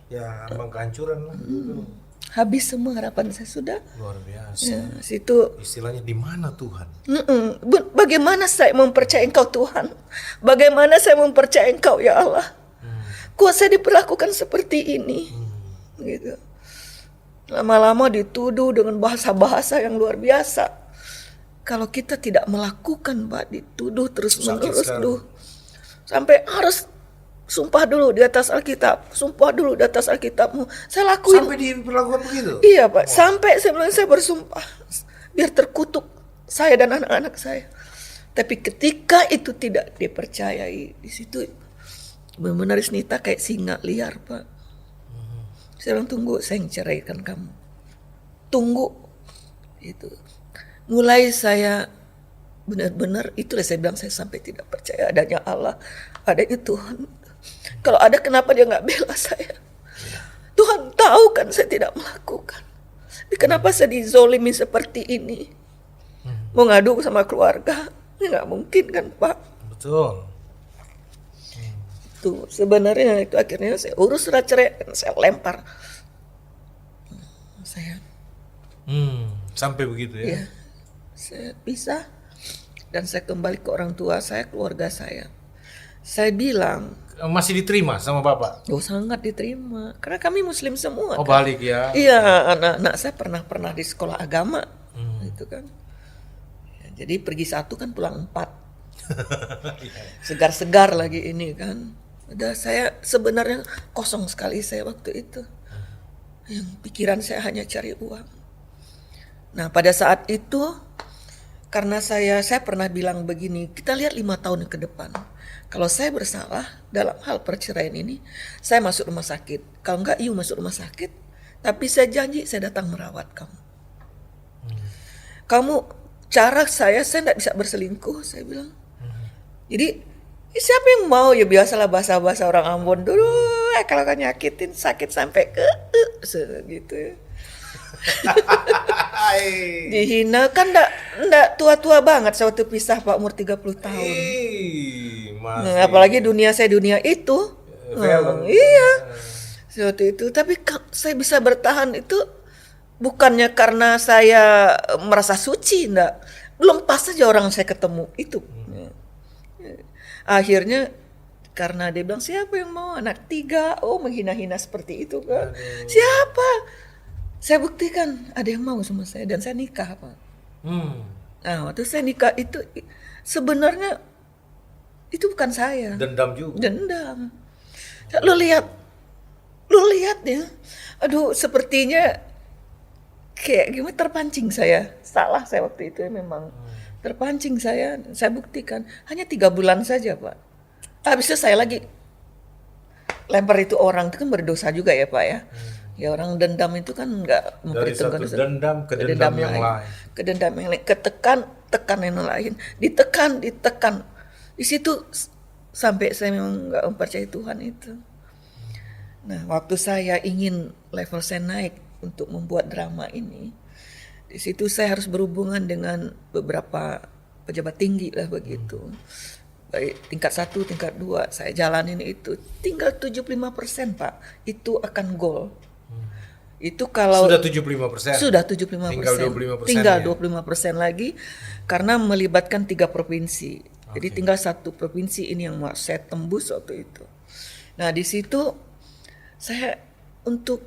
Ya, ambang kehancuran lah. Habis semua harapan saya sudah. Luar biasa. Ya, situ Istilahnya di mana Tuhan? bagaimana saya mempercayai Engkau Tuhan? Bagaimana saya mempercayai Engkau ya Allah? Kok saya diperlakukan seperti ini? Gitu. Lama-lama dituduh dengan bahasa-bahasa yang luar biasa. Kalau kita tidak melakukan, Pak, dituduh terus-menerus, sampai harus sumpah dulu di atas Alkitab, sumpah dulu di atas Alkitabmu. Saya lakuin. Sampai diperlakukan begitu? Iya, Pak. Sampai sebelum saya bersumpah, biar terkutuk saya dan anak-anak saya. Tapi ketika itu tidak dipercayai, di situ benar-benar Nita kayak singa liar, Pak. Saya bilang, tunggu, saya yang ceraikan kamu. Tunggu. Itu. Mulai saya benar-benar, itulah saya bilang, saya sampai tidak percaya adanya Allah, adanya Tuhan. Kalau ada, kenapa dia nggak bela saya? Tuhan tahu kan saya tidak melakukan. Tapi kenapa saya dizolimi seperti ini? Mau ngadu sama keluarga, nggak mungkin kan, Pak? Betul. Itu sebenarnya itu akhirnya saya urus surat cerai dan saya lempar. Saya Sampai begitu ya? ya, saya pisah dan saya kembali ke orang tua saya, keluarga saya. Saya bilang, Masih diterima sama Bapak? oh sangat diterima, karena kami Muslim semua. Oh kan? balik ya? Iya, anak-anak saya pernah di sekolah agama, gitu kan. Ya, jadi pergi 1 kan pulang 4, segar-segar lagi ini kan. Udah saya sebenarnya kosong sekali saya waktu itu. Yang pikiran saya hanya cari uang. Nah pada saat itu, karena saya pernah bilang begini, kita lihat 5 tahun ke depan. Kalau saya bersalah dalam hal perceraian ini, saya masuk rumah sakit. Kalau enggak, you masuk rumah sakit. Tapi saya janji saya datang merawat kamu. Kamu, cara saya tidak bisa berselingkuh, saya bilang. Jadi, siapa yang mau? Ya biasalah bahasa-bahasa orang Ambon dulu. Kalau kan nyakitin sakit sampai ke gitu ya. Dihina kan enggak tua-tua banget saya waktu pisah Pak, umur 30 tahun. Nah, apalagi dunia saya dunia itu. Iya. Seperti itu. Tapi saya bisa bertahan itu bukannya karena saya merasa suci, enggak. Belum pas saja orang saya ketemu itu. Akhirnya karena dia bilang, siapa yang mau anak 3? Oh, menghina-hina seperti itu kan. Siapa? Saya buktikan ada yang mau sama saya dan saya nikah, Pak. Nah, waktu saya nikah itu sebenarnya itu bukan saya. Dendam juga. Dendam. Lu lihat ya. Aduh, sepertinya kayak gimana terpancing saya. Salah saya waktu itu ya memang. Terpancing saya buktikan. Hanya 3 bulan saja, Pak. Habis itu saya lagi lempar itu orang, itu kan berdosa juga ya, Pak ya. Ya orang dendam itu kan nggak memperhitungkan. Dari satu dendam ke dendam yang lain. Ke dendam yang lain. Tekan yang lain. Ditekan. Di situ sampai saya memang nggak mempercayai Tuhan itu. Nah, waktu saya ingin level saya naik untuk membuat drama ini, di situ saya harus berhubungan dengan beberapa pejabat tinggi lah begitu. Baik tingkat 1, tingkat 2, saya jalanin itu. Tinggal 75% Pak, itu akan goal. Itu kalau Sudah 75%. Sudah 75%. Tinggal 25%. Tinggal 25% lagi karena melibatkan 3 provinsi. Jadi tinggal 1 provinsi ini yang mau saya tembus waktu itu. Nah, di situ saya untuk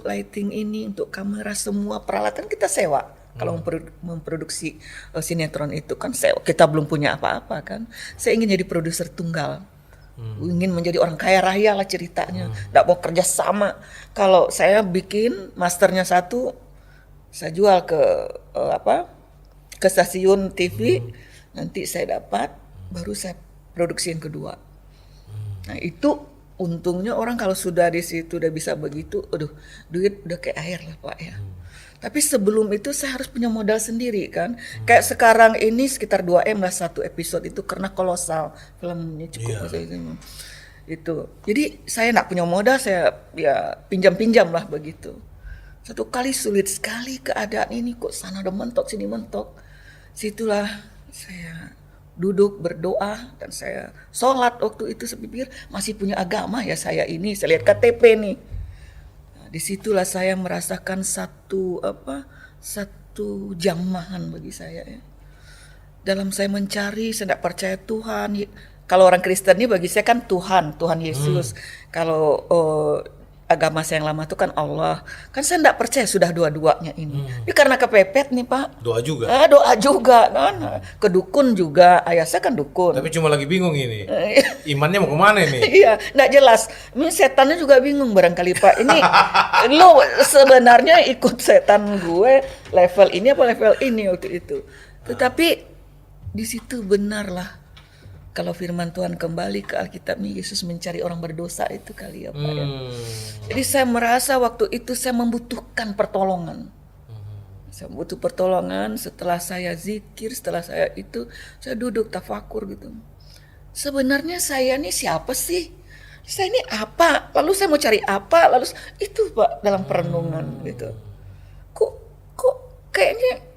lighting ini, untuk kamera, semua peralatan kita sewa. Kalau memproduksi sinetron itu kan sewa. Kita belum punya apa-apa kan. Saya ingin jadi produser tunggal. Ingin menjadi orang kaya raya lah ceritanya. Nggak mau kerja sama. Kalau saya bikin masternya 1, saya jual ke ke stasiun TV. Nanti saya dapat, baru saya produksi yang kedua. Nah itu untungnya orang kalau sudah di situ udah bisa begitu, aduh duit udah kayak air lah Pak ya. Tapi sebelum itu saya harus punya modal sendiri kan. Kayak sekarang ini sekitar 2M lah 1 episode itu karena kolosal filmnya cukup itu. Jadi saya nggak punya modal, saya ya pinjam-pinjam lah begitu. Satu kali sulit sekali keadaan ini, kok sana ada mentok sini mentok. Situlah saya duduk berdoa dan saya sholat waktu itu. Saya pikir masih punya agama ya saya ini. Saya lihat KTP nih. Nah, disitulah saya merasakan satu jamahan bagi saya ya. Dalam saya mencari, saya tidak percaya Tuhan. Kalau orang Kristen ini bagi saya kan Tuhan Yesus. Kalau agama saya yang lama itu kan Allah. Kan saya tidak percaya sudah dua-duanya ini. Ini karena kepepet nih Pak. Doa juga. Doa juga kan. Kedukun juga. Ayah saya kan dukun. Tapi cuma lagi bingung ini. Imannya mau kemana nih? Iya, nggak jelas. Ini setannya juga bingung barangkali Pak. Ini lo sebenarnya ikut setan gue level ini apa level ini waktu itu. Tetapi di situ benarlah kalau firman Tuhan kembali ke Alkitab nih, Yesus mencari orang berdosa itu kali ya Pak ya. Jadi saya merasa waktu itu saya membutuhkan pertolongan. Saya butuh pertolongan setelah saya zikir, setelah saya itu saya duduk tafakur gitu. Sebenarnya saya ini siapa sih? Saya ini apa? Lalu saya mau cari apa? Lalu itu Pak dalam perenungan gitu. Kok kayaknya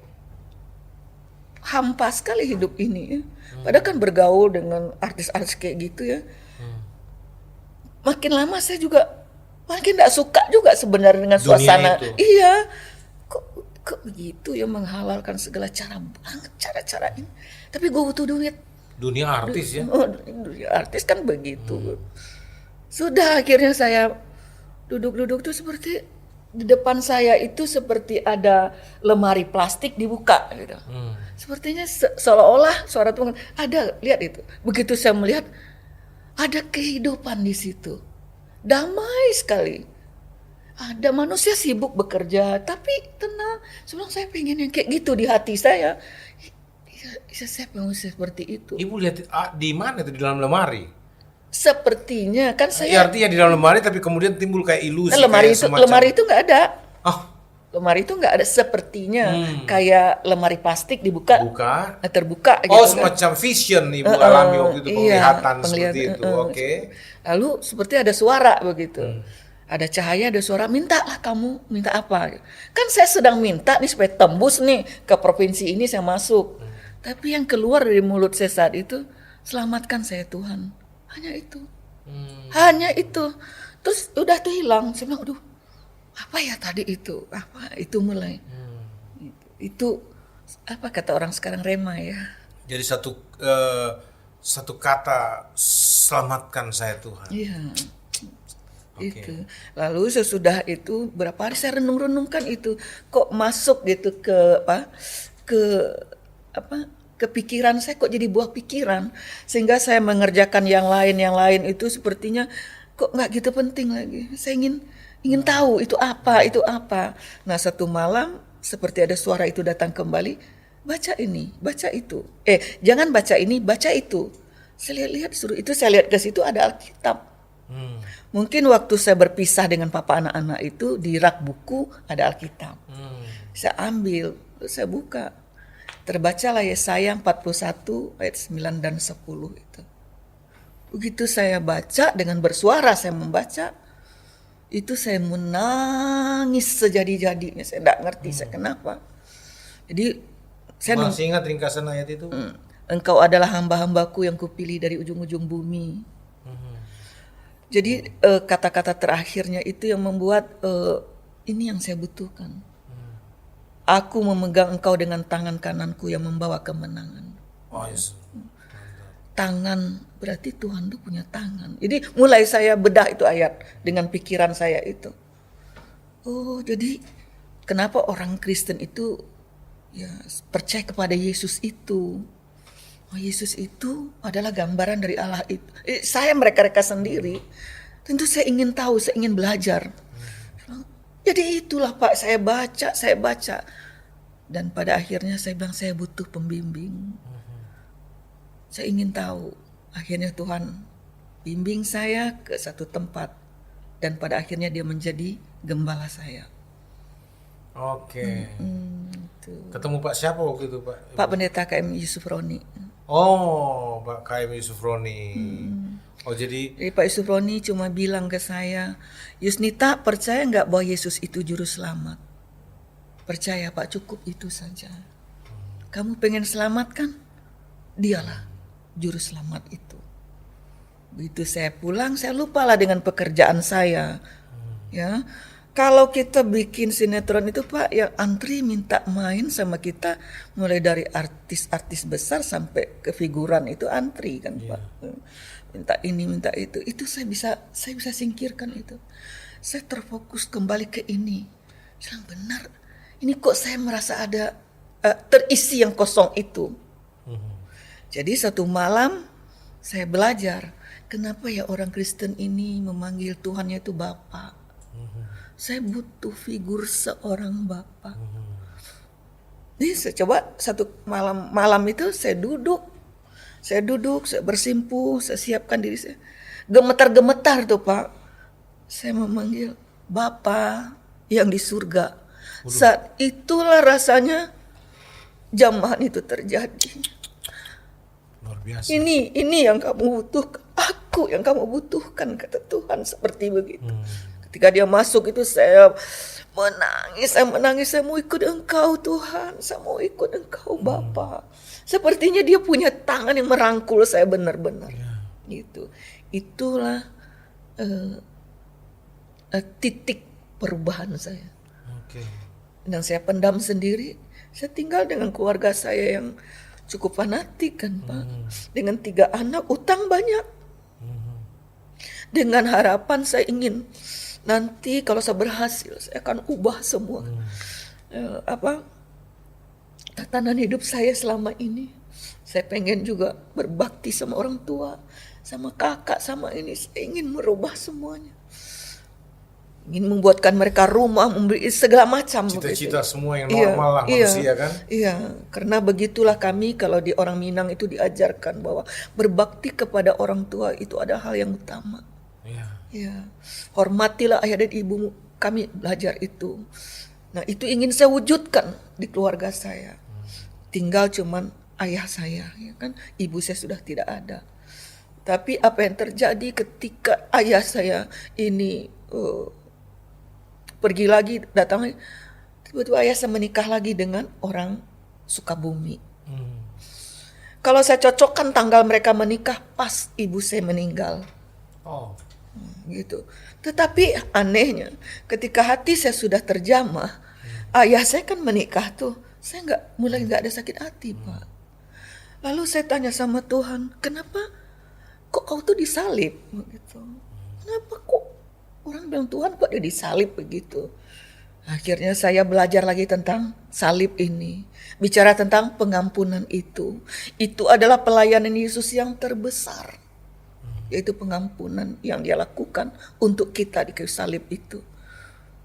hampa sekali hidup ini ya. Padahal kan bergaul dengan artis-artis kayak gitu ya. Makin lama saya juga makin gak suka juga sebenarnya dengan suasana. Iya. Kok begitu ya menghalalkan segala cara banget cara-cara ini. Tapi gue butuh duit. Dunia artis ya. Dunia artis kan begitu. Sudah akhirnya saya duduk-duduk tuh seperti di depan saya itu seperti ada lemari plastik dibuka gitu. Sepertinya seolah-olah suara Tuhan ada, lihat itu. Begitu saya melihat ada kehidupan di situ. Damai sekali. Ada manusia sibuk bekerja tapi tenang. Sebenarnya saya pengen yang kayak gitu di hati saya. Saya pengen seperti itu. Ibu lihat di mana itu, di dalam lemari? Sepertinya kan saya. Ya, artinya di dalam lemari tapi kemudian timbul kayak ilusi. Lemari itu nggak ada. Oh. Lemari itu nggak ada sepertinya kayak lemari plastik dibuka, terbuka. Oh gitu, semacam kan? Vision ibu alami waktu itu penglihatan seperti itu. Oke. Lalu seperti ada suara begitu. Ada cahaya, ada suara, mintalah kamu, minta apa? Kan saya sedang minta nih supaya tembus nih ke provinsi ini saya masuk. Tapi yang keluar dari mulut saya saat itu, selamatkan saya Tuhan. Hanya itu. Hanya itu. Terus udah tuh hilang. Saya bilang, aduh, apa ya tadi itu? Apa? Itu mulai. Itu, apa kata orang sekarang, rema ya. Jadi satu kata, selamatkan saya Tuhan. Iya. Itu. Lalu sesudah itu berapa hari saya renung-renungkan itu. Kok masuk gitu ke pikiran saya, kok jadi buah pikiran, sehingga saya mengerjakan yang lain itu sepertinya kok nggak gitu penting lagi. Saya ingin tahu itu apa. Nah satu malam seperti ada suara itu datang kembali, baca ini, baca itu. Jangan baca ini, baca itu. Saya lihat suruh itu, saya lihat ke situ ada Alkitab. Mungkin waktu saya berpisah dengan papa anak-anak itu di rak buku ada Alkitab. Saya ambil, saya buka. Terbacalah Yesaya 41 ayat 9 dan 10 itu. Begitu saya baca dengan bersuara saya membaca, itu saya menangis sejadi-jadinya. Saya tidak ngerti saya kenapa. Jadi saya masih ingat ringkasan ayat itu? Engkau adalah hamba-hambaku yang kupilih dari ujung-ujung bumi. Jadi kata-kata terakhirnya itu yang membuat ini yang saya butuhkan. Aku memegang engkau dengan tangan kananku yang membawa kemenangan. Oh, yes. Tangan berarti Tuhan itu punya tangan. Jadi mulai saya bedah itu ayat dengan pikiran saya itu. Oh, jadi kenapa orang Kristen itu ya percaya kepada Yesus itu? Oh, Yesus itu adalah gambaran dari Allah itu. Saya mereka sendiri. Tentu saya ingin tahu, saya ingin belajar. Jadi itulah Pak, saya baca. Dan pada akhirnya saya bilang saya butuh pembimbing. Saya ingin tahu. Akhirnya Tuhan bimbing saya ke satu tempat. Dan pada akhirnya dia menjadi gembala saya. Oke. Ketemu Pak siapa waktu itu Pak? Pak Pendeta KM Yusuf Roni. Oh, Pak KM Yusuf Roni. Oh jadi Pak Yusuf Roni cuma bilang ke saya, Yusnita percaya nggak bahwa Yesus itu juru selamat? Percaya Pak, cukup itu saja. Kamu pengen selamat kan? Dialah juru selamat itu. Begitu saya pulang, saya lupalah dengan pekerjaan saya. Ya, Kalau kita bikin sinetron itu Pak, yang antri minta main sama kita, mulai dari artis-artis besar sampai ke figuran itu antri kan Pak. Minta ini, minta itu saya bisa singkirkan itu. Saya terfokus kembali ke ini. Saya bilang, benar, ini kok saya merasa ada terisi yang kosong itu. Jadi satu malam saya belajar, kenapa ya orang Kristen ini memanggil Tuhannya itu Bapa. Saya butuh figur seorang Bapa. Jadi saya coba satu malam itu saya duduk, saya bersimpuh, saya siapkan diri saya. Gemetar-gemetar tuh Pak. Saya memanggil Bapa yang di surga. Saat itulah rasanya jamahan itu terjadi. Luar biasa. Ini yang kamu butuhkan, aku yang kamu butuhkan, kata Tuhan seperti begitu. Ketika dia masuk itu saya menangis, saya mau ikut Engkau Tuhan, saya mau ikut Engkau Bapa. Sepertinya dia punya tangan yang merangkul saya benar-benar. Gitu. Itulah titik perubahan saya. Dan saya pendam sendiri. Saya tinggal dengan keluarga saya yang cukup fanatik kan Pak. Dengan 3 anak, utang banyak. Dengan harapan saya ingin nanti kalau saya berhasil, saya akan ubah semua tatanan hidup saya selama ini. Saya pengen juga berbakti sama orang tua, sama kakak, sama ini. Saya ingin merubah semuanya. Ingin membuatkan mereka rumah, memberi segala macam. Cita-cita semua yang normal lah manusia kan. Iya, karena begitulah kami kalau di orang Minang itu diajarkan bahwa berbakti kepada orang tua itu ada hal yang utama. Ya, hormatilah ayah dan ibumu. Kami belajar itu. Nah, itu ingin saya wujudkan di keluarga saya. Tinggal cuman ayah saya, ya kan? Ibu saya sudah tidak ada. Tapi apa yang terjadi ketika ayah saya ini pergi lagi, datang lagi, tiba-tiba ayah saya menikah lagi dengan orang Sukabumi. Kalau saya cocokkan tanggal mereka menikah, pas ibu saya meninggal. Gitu. Tetapi anehnya, ketika hati saya sudah terjamah, ayah saya kan menikah tuh, saya mulai nggak ada sakit hati Pak. Lalu saya tanya sama Tuhan, kenapa kok kau tuh disalib? Gitu. Kenapa kok orang bilang Tuhan kok dia disalib begitu? Akhirnya saya belajar lagi tentang salib ini, bicara tentang pengampunan itu. Itu adalah pelayanan Yesus yang terbesar. Yaitu pengampunan yang dia lakukan untuk kita di kayu salib itu.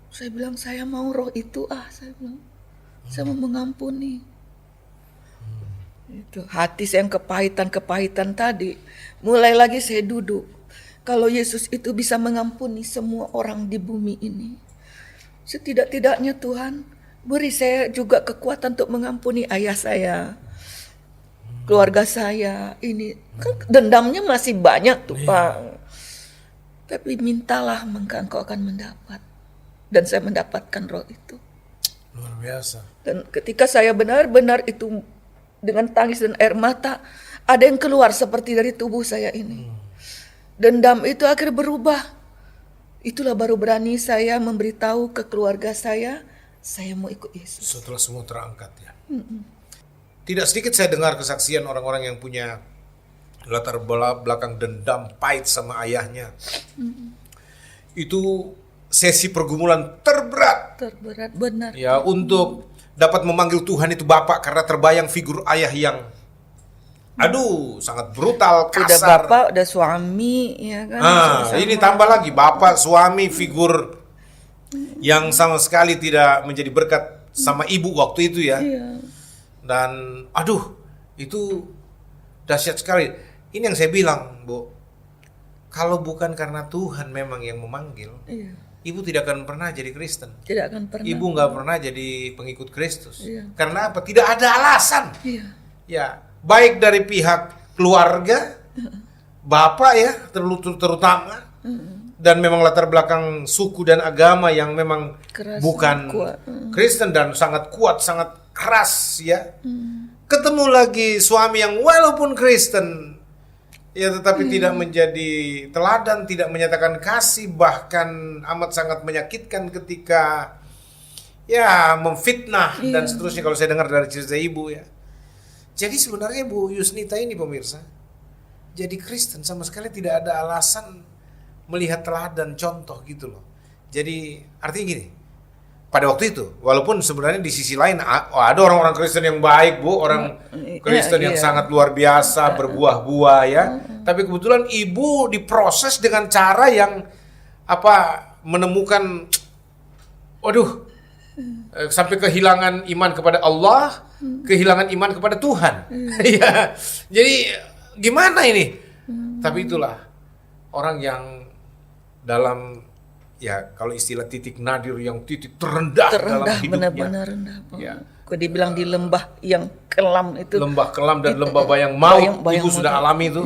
Saya bilang saya mau roh itu saya bilang saya mau mengampuni. Itu hati saya yang kepahitan tadi, mulai lagi saya duduk. Kalau Yesus itu bisa mengampuni semua orang di bumi ini, setidak-tidaknya Tuhan beri saya juga kekuatan untuk mengampuni ayah saya, keluarga saya. Ini kan dendamnya masih banyak tuh Pak. Tapi mintalah maka engkau akan mendapat. Dan saya mendapatkan roh itu. Luar biasa. Dan ketika saya benar-benar itu dengan tangis dan air mata, ada yang keluar seperti dari tubuh saya ini. Dendam itu akhirnya berubah. Itulah baru berani saya memberitahu ke keluarga saya mau ikut Yesus. Setelah semua terangkat ya. Tidak sedikit saya dengar kesaksian orang-orang yang punya latar belakang dendam pahit sama ayahnya. Itu sesi pergumulan terberat. Terberat, benar. Ya, untuk dapat memanggil Tuhan itu Bapak karena terbayang figur ayah yang sangat brutal, kasar. Udah bapak, udah suami, ya kan. Ini tambah lagi bapak, suami, figur yang sama sekali tidak menjadi berkat sama ibu waktu itu ya. Iya. Dan itu dahsyat sekali. Ini yang saya bilang, Bu. Kalau bukan karena Tuhan memang yang memanggil, ibu tidak akan pernah jadi Kristen. Tidak akan pernah. Ibu nggak pernah jadi pengikut Kristus. Iya. Karena apa? Tidak ada alasan. Iya. Ya, baik dari pihak keluarga, bapak ya, terutama, dan memang latar belakang suku dan agama yang memang Keras, bukan kuat. Kristen dan sangat kuat, sangat keras ya. Ketemu lagi suami yang walaupun Kristen, Ya, tetapi tidak menjadi teladan, tidak menyatakan kasih, bahkan amat sangat menyakitkan ketika ya memfitnah dan seterusnya kalau saya dengar dari cerita ibu ya. Jadi sebenarnya Bu Yusnita ini pemirsa, jadi Kristen sama sekali tidak ada alasan melihat teladan contoh gitu loh. Jadi artinya gini, pada waktu itu, walaupun sebenarnya di sisi lain ada orang-orang Kristen yang baik Bu, orang Kristen yang sangat luar biasa, berbuah-buah ya. Tapi kebetulan ibu diproses dengan cara yang menemukan, waduh, sampai kehilangan iman kepada Allah, kehilangan iman kepada Tuhan. Ya, jadi gimana ini? Tapi itulah orang yang dalam ya kalau istilah titik nadir yang titik terendah dalam hidupnya. Benar-benar rendah. Ya. Kok dibilang di lembah yang kelam itu. Lembah kelam dan lembah bayang maut, bayang ibu sudah maut. alami itu.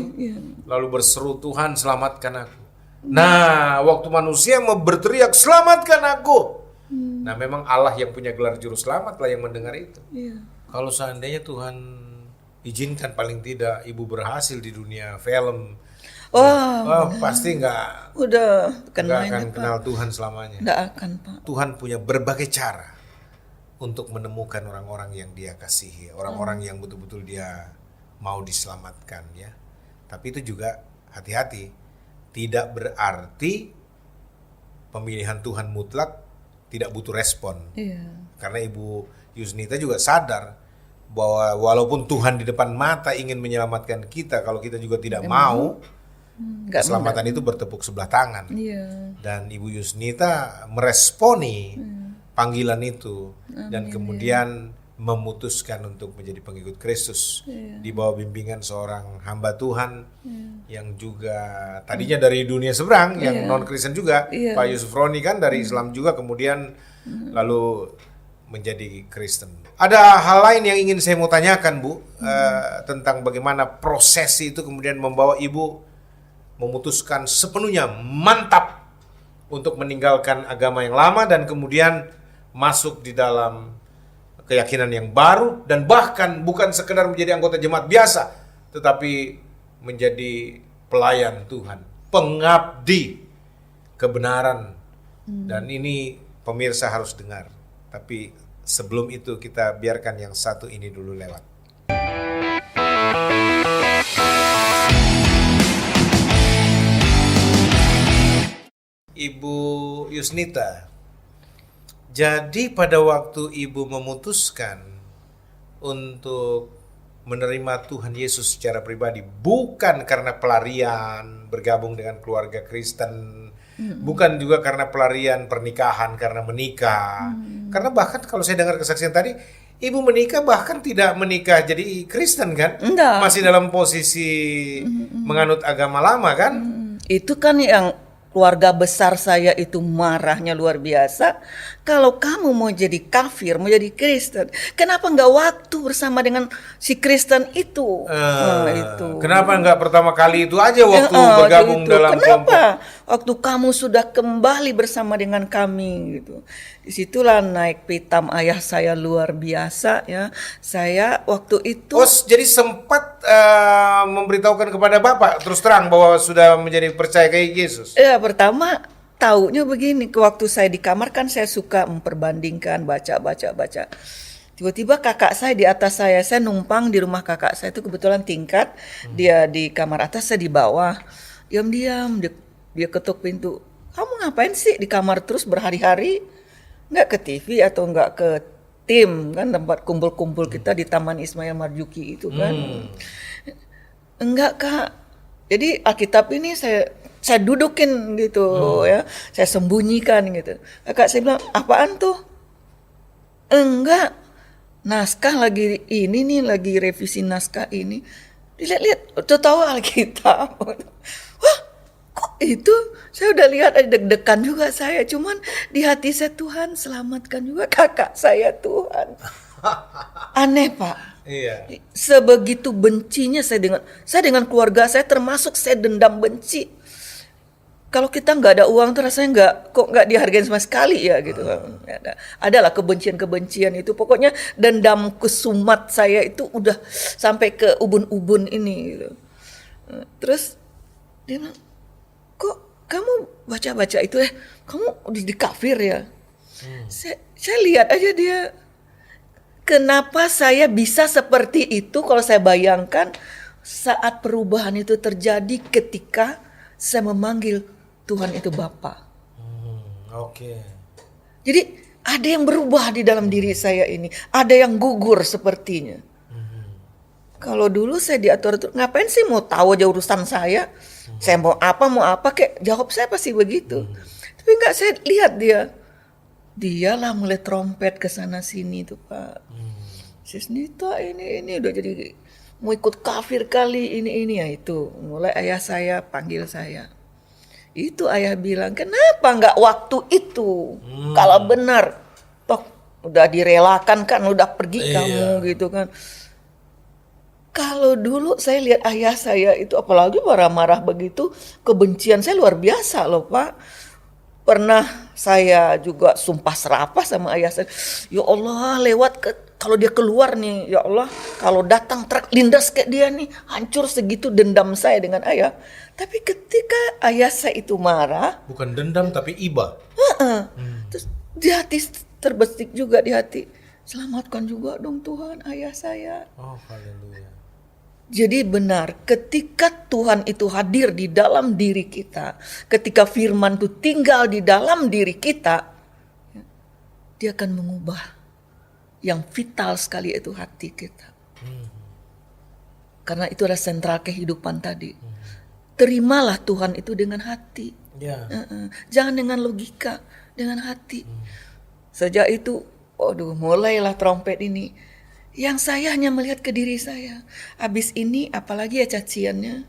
Lalu berseru, Tuhan selamatkan aku. Nah, waktu manusia mau berteriak selamatkan aku. Nah, memang Allah yang punya gelar juru selamat lah yang mendengar itu. Kalau seandainya Tuhan izinkan paling tidak ibu berhasil di dunia film, pasti nggak akan kenal Tuhan selamanya. Nggak akan, Pak. Tuhan punya berbagai cara untuk menemukan orang-orang yang Dia kasihi, orang-orang yang betul-betul Dia mau diselamatkan ya. Tapi itu juga hati-hati, tidak berarti pemilihan Tuhan mutlak tidak butuh respon. Karena Ibu Yusnita juga sadar bahwa walaupun Tuhan di depan mata ingin menyelamatkan kita, kalau kita juga tidak mau, keselamatan itu bertepuk sebelah tangan. Dan Ibu Yusnita meresponi panggilan itu dan kemudian memutuskan untuk menjadi pengikut Kristus di bawah bimbingan seorang hamba Tuhan yang juga tadinya dari dunia seberang, yang non Kristen juga, Pak Yusuf Roni kan dari Islam juga, kemudian lalu menjadi Kristen. Ada hal lain yang ingin saya mau tanyakan Bu, tentang bagaimana prosesi itu kemudian membawa Ibu memutuskan sepenuhnya mantap untuk meninggalkan agama yang lama dan kemudian masuk di dalam keyakinan yang baru, dan bahkan bukan sekedar menjadi anggota jemaat biasa, tetapi menjadi pelayan Tuhan, pengabdi kebenaran. Dan ini pemirsa harus dengar. Tapi sebelum itu kita biarkan yang satu ini dulu lewat. Ibu Yusnita, jadi pada waktu ibu memutuskan untuk menerima Tuhan Yesus secara pribadi, bukan karena pelarian bergabung dengan keluarga Kristen, bukan juga karena pelarian pernikahan karena menikah, karena bahkan kalau saya dengar kesaksian tadi, ibu menikah bahkan tidak menikah jadi Kristen kan? Enggak. Masih dalam posisi menganut agama lama kan? Itu kan yang keluarga besar saya itu marahnya luar biasa. Kalau kamu mau jadi kafir, mau jadi Kristen, kenapa nggak waktu bersama dengan si Kristen itu? Itu. Kenapa nggak pertama kali itu aja waktu bergabung itu. dalam Kenapa? kelompok? Waktu kamu sudah kembali bersama dengan kami gitu. Disitulah naik pitam ayah saya luar biasa ya. Saya waktu itu. Oh, jadi sempat memberitahukan kepada Bapak terus terang bahwa sudah menjadi percaya ke Yesus. Ya, pertama taunya begini, waktu saya di kamar kan saya suka memperbandingkan, baca. Tiba-tiba kakak saya di atas saya numpang di rumah kakak saya itu kebetulan tingkat, dia di kamar atas, saya di bawah. Diam-diam dia ketuk pintu. Kamu ngapain sih di kamar terus berhari-hari? Nggak ke TV atau nggak ke tim kan, tempat kumpul-kumpul kita di Taman Ismail Marzuki itu kan? Enggak, Kak. Jadi Alkitab ini saya dudukin gitu ya, saya sembunyikan gitu. Kakak saya bilang, apaan tuh? Enggak, naskah lagi ini nih, lagi revisi naskah ini. Dilihat-lihat, tuh tahu Alkitab. Wah, kok itu? Saya udah lihat, ada deg-degan juga saya. Cuman di hati saya, Tuhan selamatkan juga kakak saya Tuhan. Aneh Pak. Iya. Sebegitu bencinya saya dengan keluarga saya, termasuk saya dendam benci. Kalau kita nggak ada uang tuh rasanya nggak dihargain sama sekali ya gitu. Adalah kebencian itu, pokoknya dendam kesumat saya itu udah sampai ke ubun-ubun ini gitu. Terus dia bilang, kok kamu baca-baca itu kamu di kafir ya? Saya lihat aja dia. Kenapa saya bisa seperti itu kalau saya bayangkan saat perubahan itu terjadi ketika saya memanggil Tuhan itu Bapa. Oke. Jadi ada yang berubah di dalam diri saya ini. Ada yang gugur sepertinya. Kalau dulu saya diatur, ngapain sih mau tahu aja urusan saya? Saya mau apa kayak jawab saya pasti begitu. Tapi enggak, saya lihat dialah mulai trompet ke sana sini tuh Pak. Sis Nita ini udah jadi mau ikut kafir kali ini ya itu. Mulai ayah saya panggil saya. Itu ayah bilang, kenapa nggak waktu itu? Kalau benar, toh udah direlakan kan, udah pergi kamu gitu kan. Kalau dulu saya lihat ayah saya itu, apalagi marah-marah begitu, kebencian saya luar biasa loh Pak. Pernah saya juga sumpah serapah sama ayah saya. Ya Allah, kalau dia keluar nih, ya Allah, kalau datang truk lindas kayak dia nih, hancur segitu dendam saya dengan ayah. Tapi ketika ayah saya itu marah, Bukan dendam tapi iba. terus di hati terbetik juga di hati, selamatkan juga dong Tuhan ayah saya. Oh, haleluya. Jadi benar, ketika Tuhan itu hadir di dalam diri kita, ketika firman itu tinggal di dalam diri kita, dia akan mengubah yang vital sekali itu hati kita. Karena itu adalah sentral kehidupan tadi. Terimalah Tuhan itu dengan hati. Ya. Jangan dengan logika, dengan hati. Sejak itu, mulailah trompet ini. Yang saya hanya melihat ke diri saya. Habis ini apalagi ya caciannya,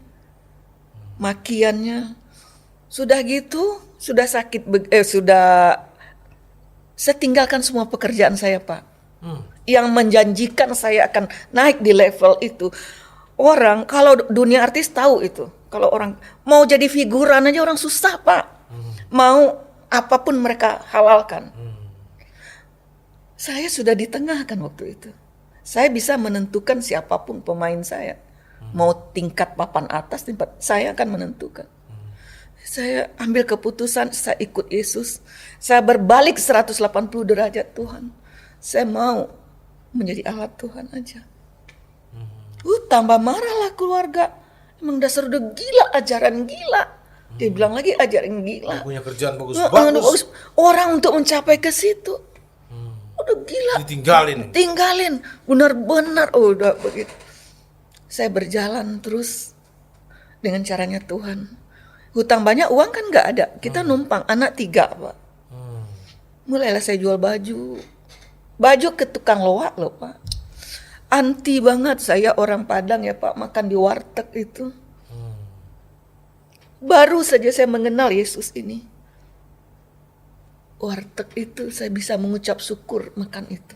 makiannya. Sudah gitu, sudah sakit, saya tinggalkan semua pekerjaan saya Pak. Yang menjanjikan saya akan naik di level itu. Orang, kalau dunia artis tahu itu. Kalau orang mau jadi figuran aja orang susah Pak. Mau apapun mereka halalkan. Saya sudah di tengah kan waktu itu. Saya bisa menentukan siapapun pemain saya. Mau tingkat papan atas, saya akan menentukan. Saya ambil keputusan, saya ikut Yesus. Saya berbalik 180 derajat Tuhan. Saya mau menjadi alat Tuhan aja. Tambah marahlah keluarga. Emang dasar udah gila, ajaran gila. Dia bilang lagi ajaran gila. Punya kerjaan bagus-bagus. Orang untuk mencapai ke situ. Udah gila. Tinggalin. Benar-benar udah begitu. Saya berjalan terus dengan caranya Tuhan. Hutang banyak, uang kan nggak ada. Kita numpang, anak 3 Pak. Mulailah saya jual baju. Baju ke tukang loak loh Pak. Anti banget saya orang Padang ya Pak, makan di warteg itu. Baru saja saya mengenal Yesus ini. Warteg itu saya bisa mengucap syukur makan itu.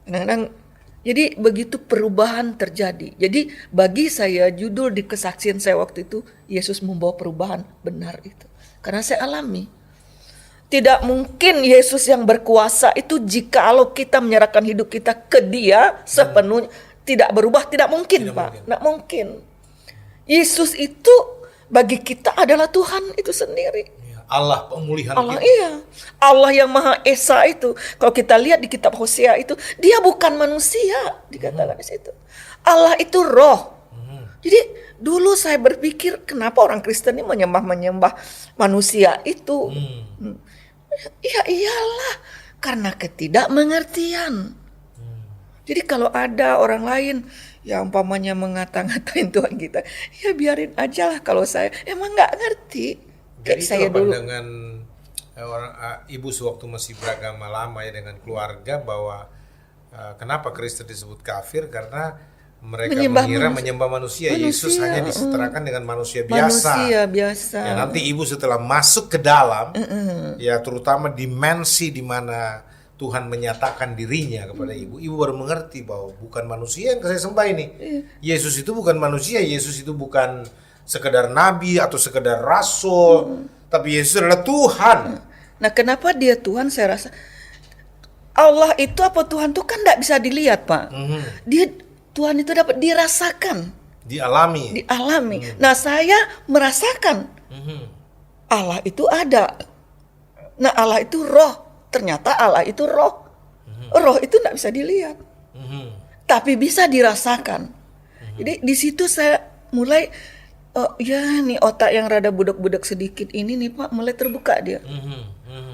Kadang-kadang, jadi begitu perubahan terjadi. Jadi bagi saya judul di kesaksian saya waktu itu, Yesus membawa perubahan benar itu. Karena saya alami. Tidak mungkin Yesus yang berkuasa itu jikalau kita menyerahkan hidup kita ke Dia sepenuhnya. Tidak berubah, tidak mungkin Pak. Tidak mungkin. Yesus itu bagi kita adalah Tuhan itu sendiri. Allah pemulihan Allah kita. iya. Allah yang Maha Esa itu. Kalau kita lihat di kitab Hosea itu, dia bukan manusia dikatakan di situ. Allah itu roh. Jadi dulu saya berpikir kenapa orang Kristen ini menyembah manusia itu. Ya iyalah, karena ketidakmengertian. Jadi kalau ada orang lain yang umpamanya ngata-ngatain Tuhan kita, ya biarin aja lah kalau saya emang nggak ngerti. Jadi Saya itu dulu pandangan orang ibu sewaktu masih beragama lama ya dengan keluarga bahwa kenapa Kristen disebut kafir karena mereka mengira menyembah manusia. Yesus hanya disetarakan dengan manusia biasa. Manusia biasa. Ya, nanti ibu setelah masuk ke dalam, ya terutama dimensi di mana Tuhan menyatakan dirinya kepada ibu baru mengerti bahwa bukan manusia yang saya sembah ini. Yesus itu bukan manusia, Yesus itu bukan sekedar nabi atau sekedar rasul, tapi Yesus adalah Tuhan. Nah, kenapa dia Tuhan? Saya rasa Allah itu apa Tuhan itu kan tidak bisa dilihat Pak. Dia Tuhan itu dapat dirasakan. Dialami. Nah, saya merasakan Allah itu ada. Nah, Allah itu roh. Ternyata Allah itu roh. Roh itu tidak bisa dilihat, tapi bisa dirasakan. Jadi di situ saya mulai, oh ya nih otak yang rada budak-budak sedikit ini nih Pak, mulai terbuka dia.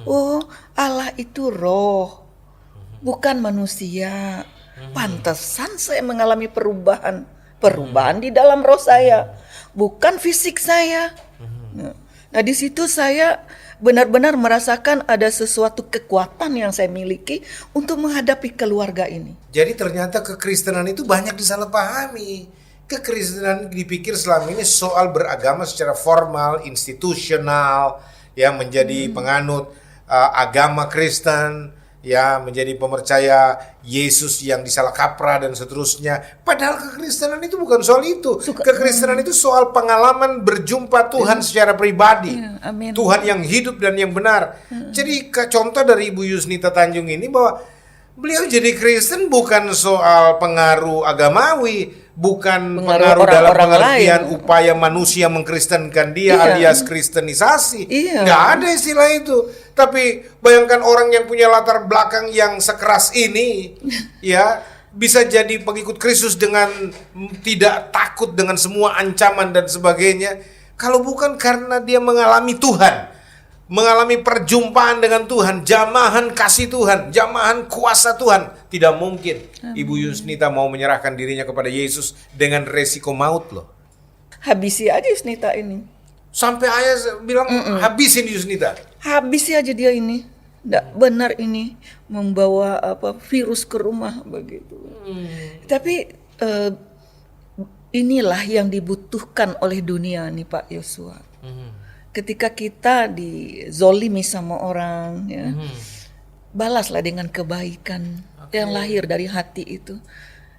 Oh, Allah itu roh, bukan manusia. Pantesan saya mengalami perubahan di dalam roh saya, bukan fisik saya. Nah, di situ saya benar-benar merasakan ada sesuatu kekuatan yang saya miliki untuk menghadapi keluarga ini. Jadi ternyata kekristenan itu banyak disalahpahami. Kekristenan dipikir selama ini soal beragama secara formal, institusional, ya menjadi penganut agama Kristen, ya menjadi pemercaya Yesus yang disalah kaprah dan seterusnya. Padahal kekristenan itu bukan soal itu. Kekristenan itu soal pengalaman berjumpa Tuhan secara pribadi. Amin. Tuhan yang hidup dan yang benar. Jadi contoh dari Ibu Yusnita Tanjung ini bahwa beliau jadi Kristen bukan soal pengaruh agamawi, bukan pengaruh dalam pengertian upaya manusia mengkristenkan dia alias kristenisasi. Nggak ada istilah itu. Tapi bayangkan orang yang punya latar belakang yang sekeras ini, ya bisa jadi pengikut Kristus dengan tidak takut dengan semua ancaman dan sebagainya. Kalau bukan karena dia mengalami Tuhan, mengalami perjumpaan dengan Tuhan, jamahan kasih Tuhan, jamahan kuasa Tuhan, tidak mungkin Ibu Yusnita mau menyerahkan dirinya kepada Yesus dengan resiko maut loh. Habisi aja Yusnita ini. Sampai ayah bilang habisin Yusnita. Habisi aja dia ini. Nggak benar ini membawa virus ke rumah begitu. Tapi inilah yang dibutuhkan oleh dunia nih Pak Yosua. Ketika kita dizolimi sama orang, ya, balaslah dengan kebaikan yang lahir dari hati itu.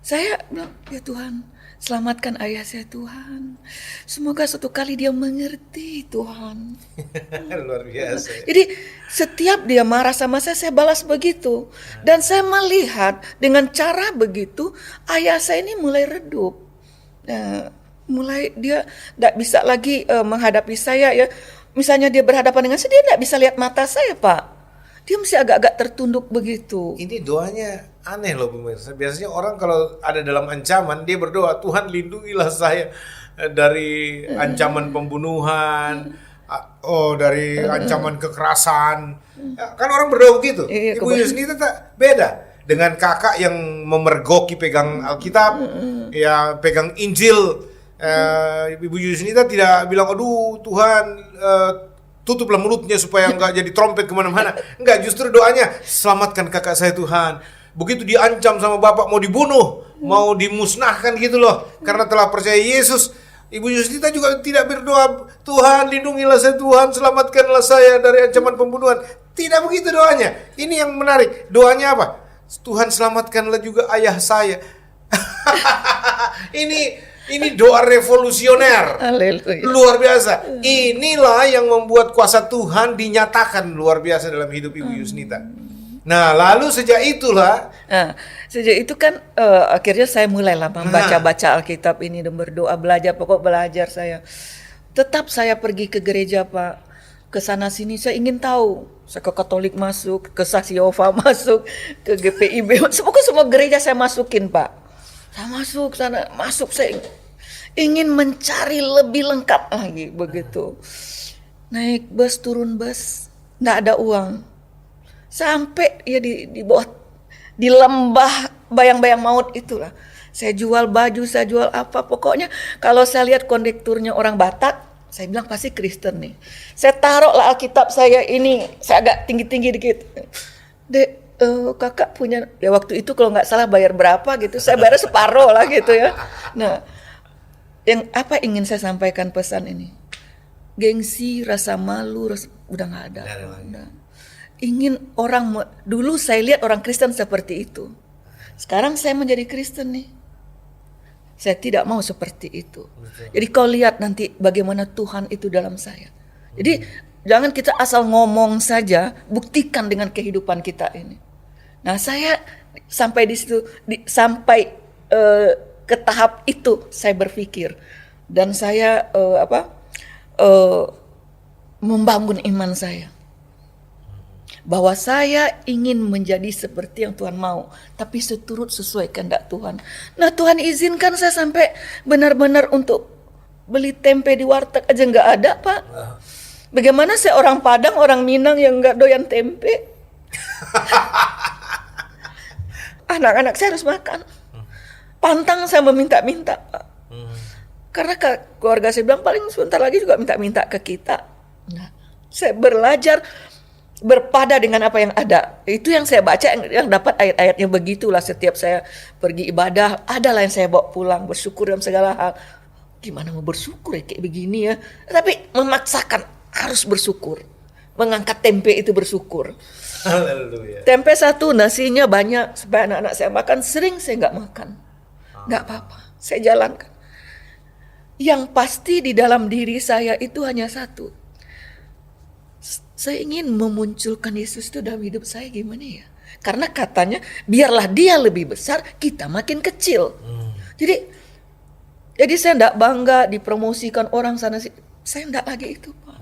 Saya bilang, ya Tuhan, selamatkan ayah saya Tuhan. Semoga suatu kali dia mengerti Tuhan. Luar biasa. Jadi setiap dia marah sama saya balas begitu. Dan saya melihat dengan cara begitu, ayah saya ini mulai redup. Mulai dia tidak bisa lagi menghadapi saya ya. Misalnya dia berhadapan dengan saya, dia tidak bisa lihat mata saya Pak. Dia mesti agak-agak tertunduk begitu. Ini doanya aneh loh pemirsa. Biasanya orang kalau ada dalam ancaman, dia berdoa, Tuhan lindungilah saya dari ancaman pembunuhan, dari ancaman kekerasan. Ya, kan orang berdoa begitu. Ibu Yusnita tak beda dengan kakak yang memergoki pegang Alkitab, ya pegang Injil. Ibu Yusnita tidak bilang, aduh Tuhan tutuplah mulutnya supaya enggak jadi trompet kemana-mana. Enggak, justru doanya, selamatkan kakak saya Tuhan. Begitu diancam sama bapak mau dibunuh, mau dimusnahkan gitu loh, karena telah percaya Yesus. Ibu Yusnita juga tidak berdoa, Tuhan lindungilah saya Tuhan, selamatkanlah saya dari ancaman pembunuhan. Tidak begitu doanya. Ini yang menarik. Doanya apa? Tuhan selamatkanlah juga ayah saya. Ini doa revolusioner. Haleluya. Luar biasa. Inilah yang membuat kuasa Tuhan dinyatakan luar biasa dalam hidup Ibu Yusnita. Nah, lalu sejak itulah, sejak itu kan akhirnya saya mulailah membaca-baca Alkitab ini dan berdoa, belajar saya. Tetap saya pergi ke gereja Pak, ke sana sini saya ingin tahu. Saya ke Katolik masuk, ke Saksi Yehova masuk, ke GPIB, semua gereja saya masukin Pak. Saya masuk sana, saya ingin mencari lebih lengkap lagi begitu. Naik bus, turun bus, nggak ada uang. Sampai ya di bawah, di lembah bayang-bayang maut itulah. Saya jual baju, saya jual apa. Pokoknya kalau saya lihat kondekturnya orang Batak, saya bilang pasti Kristen nih. Saya taruhlah Alkitab saya ini, saya agak tinggi-tinggi dikit. Dek, kakak punya, ya waktu itu kalau nggak salah bayar berapa gitu, saya bayar separuh lah gitu ya. Nah, yang apa ingin saya sampaikan pesan ini? Gengsi, rasa malu, udah nggak ada. Udah. Ingin orang, dulu saya lihat orang Kristen seperti itu. Sekarang saya menjadi Kristen nih. Saya tidak mau seperti itu. Jadi kau lihat nanti bagaimana Tuhan itu dalam saya. Jadi jangan kita asal ngomong saja, buktikan dengan kehidupan kita ini. Nah, saya sampai di situ, sampai ke tahap itu saya berpikir dan saya membangun iman saya bahwa saya ingin menjadi seperti yang Tuhan mau, tapi sesuai kehendak Tuhan. Nah, Tuhan izinkan saya sampai benar-benar untuk beli tempe di warteg aja nggak ada, Pak. Bagaimana saya orang Padang, orang Minang yang nggak doyan tempe? Anak-anak saya harus makan. Pantang saya meminta-minta, Pak. Karena keluarga saya bilang paling sebentar lagi juga minta-minta ke kita. Nah, saya belajar berpada dengan apa yang ada. Itu yang saya baca, yang dapat ayat-ayatnya begitulah. Setiap saya pergi ibadah, adalah yang saya bawa pulang, bersyukur dalam segala hal. Gimana mau bersyukur ya kayak begini ya? Tapi memaksakan harus bersyukur. Mengangkat tempe itu bersyukur. Haleluya. Tempe satu, nasinya banyak supaya anak-anak saya makan. Sering saya nggak makan, nggak apa-apa, saya jalankan. Yang pasti di dalam diri saya itu hanya satu. Saya ingin memunculkan Yesus itu dalam hidup saya, gimana ya? Karena katanya biarlah dia lebih besar, kita makin kecil. Jadi saya tidak bangga dipromosikan orang sana sini. Saya tidak lagi itu, Pak.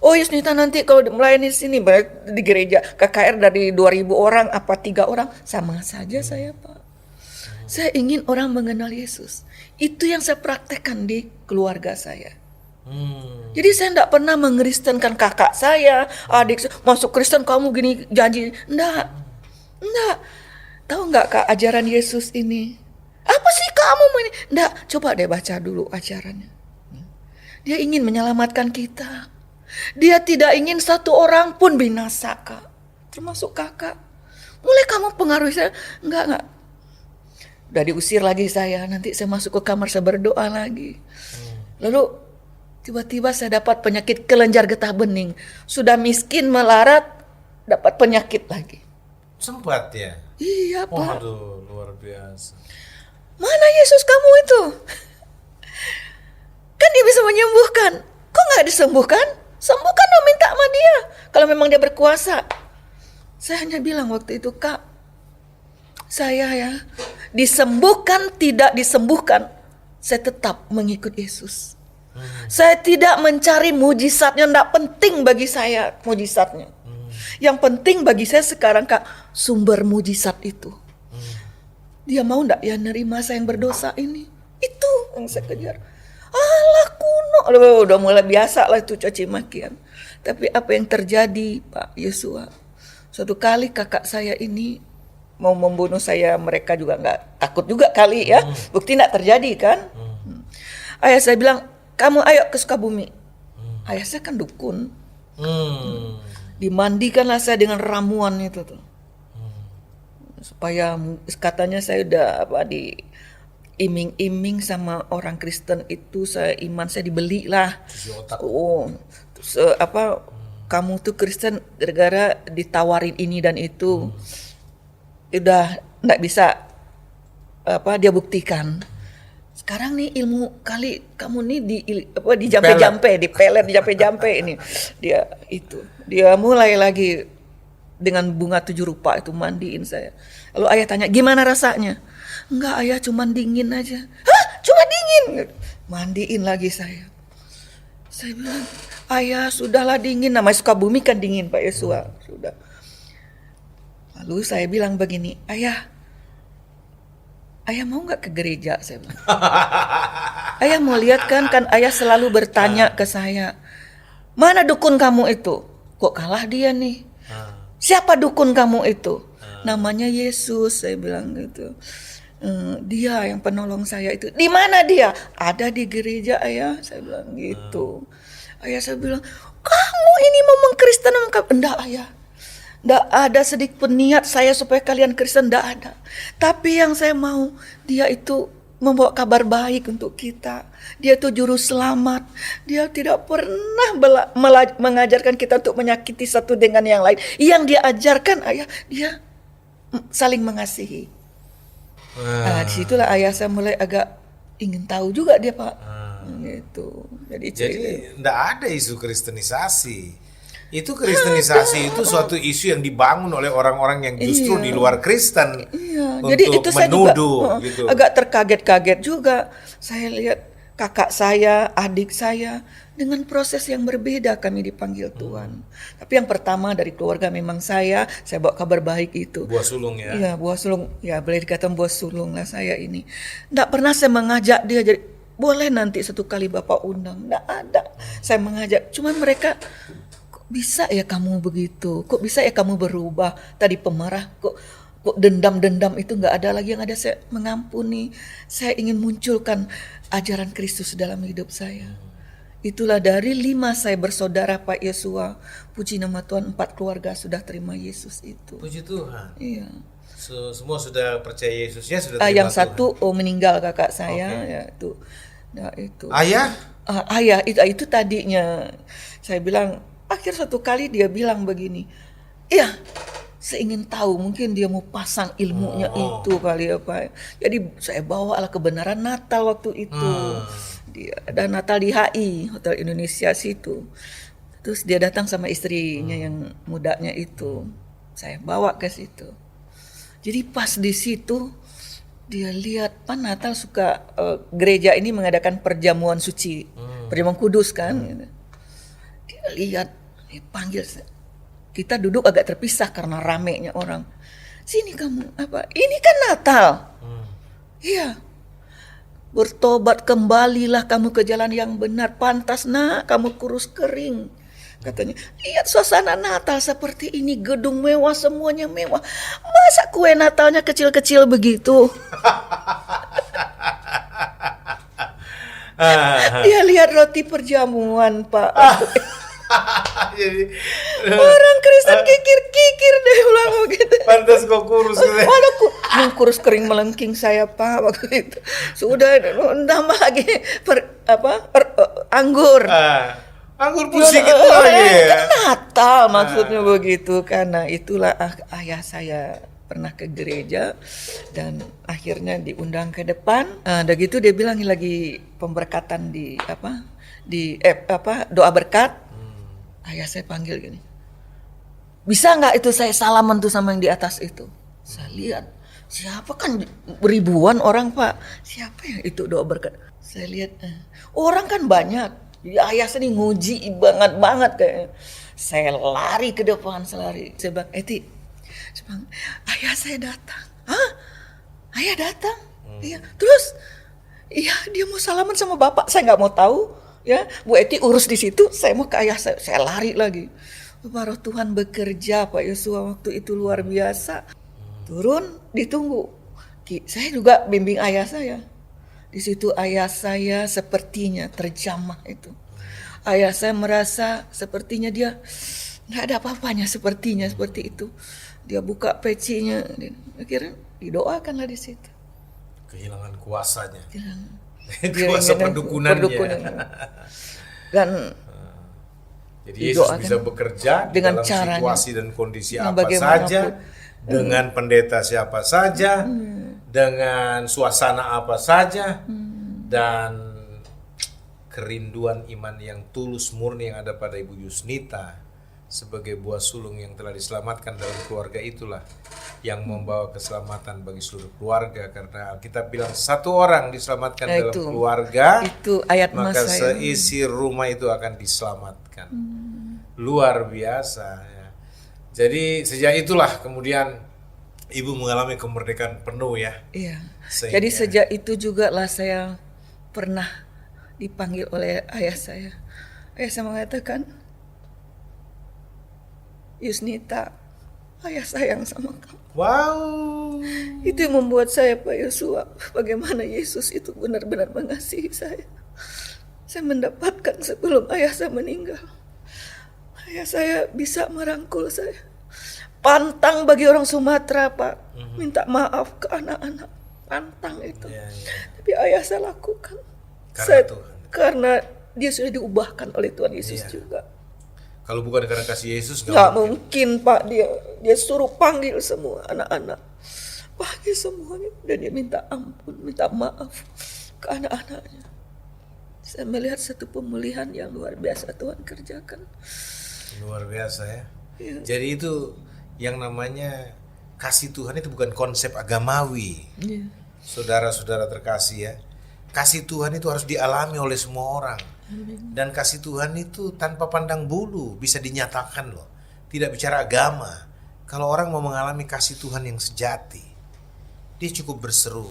Oh Yusnita nanti kalau melayani sini di gereja KKR dari 2.000 orang apa 3 orang, sama saja saya, Pak. Saya ingin orang mengenal Yesus. Itu yang saya praktekkan di keluarga saya. Jadi saya tidak pernah mengkristenkan kakak saya, adik saya, masuk Kristen kamu gini janji. Enggak. Tahu nggak Kak ajaran Yesus ini? Apa sih kamu ini? Enggak, coba deh baca dulu ajarannya. Dia ingin menyelamatkan kita. Dia tidak ingin satu orang pun binasa, Kak. Termasuk kakak. Mulai kamu pengaruhi saya. Enggak. Udah diusir lagi saya. Nanti saya masuk ke kamar, saya berdoa lagi. Lalu tiba-tiba saya dapat penyakit kelenjar getah bening. Sudah miskin melarat, dapat penyakit lagi. Sempat ya? Iya, Pak. Waduh, luar biasa. Mana Yesus kamu itu? Kan dia bisa menyembuhkan. Kok nggak disembuhkan? Sembuhkan dong, minta sama dia. Kalau memang dia berkuasa. Saya hanya bilang waktu itu, Kak, saya ya, disembuhkan tidak disembuhkan, saya tetap mengikut Yesus. Saya tidak mencari mujizatnya, tidak penting bagi saya mujizatnya. Yang penting bagi saya sekarang, Kak, sumber mujizat itu. Dia mau ndak ya nerima saya yang berdosa ini? Itu yang saya kejar. Alah kuno, udah mulai biasa lah itu caci makian. Tapi apa yang terjadi, Pak Yosua? Suatu kali kakak saya ini mau membunuh saya, mereka juga nggak takut juga kali ya. Bukti nggak terjadi kan? Ayah saya bilang, kamu ayo ke Sukabumi. Ayah saya kan dukun. Dimandikanlah saya dengan ramuan itu tuh. Supaya katanya saya udah diiming-iming sama orang Kristen itu, saya iman saya dibeli lah. Oh, terus kamu tuh Kristen gara-gara ditawarin ini dan itu. Udah nggak bisa dia buktikan. Sekarang nih ilmu kali kamu nih di jampe ini. Dia mulai lagi dengan bunga 7 rupa itu mandiin saya. Lalu ayah tanya, gimana rasanya? Enggak ayah, cuman dingin aja. Hah? Cuma dingin? Mandiin lagi saya. Saya bilang, ayah sudahlah dingin. Namanya Sukabumi kan dingin Pak Yosua. Sudah. Lalu saya bilang begini, ayah mau nggak ke gereja? Saya bilang. Ayah mau lihat kan ayah selalu bertanya ke saya, mana dukun kamu itu? Kok kalah dia nih? Siapa dukun kamu itu? Namanya Yesus, saya bilang gitu. Dia yang penolong saya itu. Di mana dia? Ada di gereja ayah, saya bilang gitu. Ayah saya bilang, kamu ini mau mengkristen? Enggak ayah. Tidak ada sedikit pun niat saya supaya kalian Kristen, tidak ada. Tapi yang saya mau, dia itu membawa kabar baik untuk kita. Dia itu juru selamat. Dia tidak pernah mengajarkan kita untuk menyakiti satu dengan yang lain. Yang dia ajarkan ayah, dia saling mengasihi. Nah, disitulah ayah saya mulai agak ingin tahu juga dia Pak. Gitu. Jadi tidak ada isu kristenisasi. Itu kristenisasi itu suatu isu yang dibangun oleh orang-orang yang justru di luar Kristen Iya, untuk jadi itu saya juga menuduh gitu. agak terkaget-kaget juga. Saya lihat kakak saya, adik saya dengan proses yang berbeda kami dipanggil Tuhan. Tapi yang pertama dari keluarga memang saya bawa kabar baik itu. Buah sulung ya. Iya, buah sulung. Ya, boleh dikatakan buah sulung lah saya ini. Nggak pernah saya mengajak dia jadi boleh nanti satu kali Bapak undang. Nggak ada. Saya mengajak. Cuman mereka kok bisa ya kamu begitu? Kok bisa ya kamu berubah? Tadi pemarah kok dendam-dendam itu nggak ada lagi, yang ada saya mengampuni. Saya ingin munculkan ajaran Kristus dalam hidup saya. Itulah dari 5 saya bersaudara Pak Yesua. Puji nama Tuhan 4 keluarga sudah terima Yesus itu. Puji Tuhan. Iya. Semua sudah percaya Yesusnya, sudah terima Yang Tuhan. satu meninggal kakak saya ya itu. Nah, itu. Ayah? Ayah itu tadinya saya bilang akhir satu kali dia bilang begini. Iya, saya ingin tahu mungkin dia mau pasang ilmunya itu kali ya Pak. Jadi saya bawalah kebenaran Natal waktu itu. Dia ada Natal di HI, Hotel Indonesia situ. Terus dia datang sama istrinya yang mudanya itu. Saya bawa ke situ. Jadi pas di situ dia lihat Pak Natal suka gereja ini mengadakan perjamuan suci, perjamuan kudus kan. Gitu. Dia lihat, dia panggil saya. Kita duduk agak terpisah karena ramenya orang. Sini kamu, apa? Ini kan Natal. Iya. Bertobat kembalilah kamu ke jalan yang benar. Pantas nak kamu kurus kering. Katanya, lihat suasana Natal seperti ini. Gedung mewah, semuanya mewah. Masa kue Natalnya kecil-kecil begitu? Dia lihat roti perjamuan Pak. Jadi Orang Kristen kikir-kikir deh ulang begitu. pantas kok kurus gitu. Waduh, kurus kering melengking saya Pak waktu itu. Sudah tambah lagi anggur. Anggur pusing itu lagi ya. Kan Natal maksudnya begitu. Karena itulah ayah saya pernah ke gereja dan akhirnya diundang ke depan. Udah gitu dia bilang lagi pemberkatan doa berkat. Ayah saya panggil gini, bisa nggak itu saya salaman tuh sama yang di atas itu? Saya lihat, siapa kan ribuan orang Pak, siapa ya itu doa berkat? Saya lihat, orang kan banyak, ya, ayah saya nguji banget kayaknya. Saya lari ke depan, saya bilang, Eti, ayah saya datang. Hah? Ayah datang? Iya, terus, iya dia mau salaman sama bapak, saya nggak mau tahu. Ya, Bu Eti urus di situ, saya mau ke ayah saya lari lagi. Roh Tuhan bekerja Pak Yesua waktu itu luar biasa. Turun, ditunggu. Saya juga bimbing ayah saya. Di situ ayah saya sepertinya terjamah itu. Ayah saya merasa sepertinya dia nggak ada apa-apanya sepertinya seperti itu. Dia buka pecinya, akhirnya didoakanlah di situ. Kehilangan kuasanya. Kuasa perdukunannya. Dan jadi Yesus bisa bekerja dengan dalam caranya, situasi dan kondisi apa saja, dengan pendeta siapa saja, dengan suasana apa saja, dan kerinduan iman yang tulus murni yang ada pada Ibu Yusnita sebagai buah sulung yang telah diselamatkan dalam keluarga itulah yang membawa keselamatan bagi seluruh keluarga, karena kita bilang satu orang diselamatkan dalam keluarga itu ayat maka seisi rumah itu akan diselamatkan. Luar biasa ya. Jadi sejak itulah kemudian Ibu mengalami kemerdekaan penuh ya. Iya. Jadi sejak itu juga lah saya pernah dipanggil oleh ayah saya. Ayah saya mengatakan, Yusnita, ayah sayang sama kamu. Wow. Itu yang membuat saya Pak Yesua, bagaimana Yesus itu benar-benar mengasihi saya. Saya mendapatkan sebelum ayah saya meninggal. Ayah saya bisa merangkul saya. Pantang bagi orang Sumatera Pak, minta maaf ke anak-anak. Pantang itu. Tapi ayah saya lakukan. Karena dia sudah diubahkan oleh Tuhan Yesus juga. Kalau bukan karena kasih Yesus nggak mungkin Pak, dia suruh panggil semua anak-anak, panggil semuanya, dan dia minta ampun, minta maaf ke anak-anaknya. Saya melihat satu pemulihan yang luar biasa Tuhan kerjakan. Luar biasa ya. Iya. Jadi itu yang namanya kasih Tuhan itu bukan konsep agamawi. Iya. Saudara-saudara terkasih ya. Kasih Tuhan itu harus dialami oleh semua orang. Dan kasih Tuhan itu tanpa pandang bulu bisa dinyatakan loh. Tidak bicara agama. Kalau orang mau mengalami kasih Tuhan yang sejati, dia cukup berseru,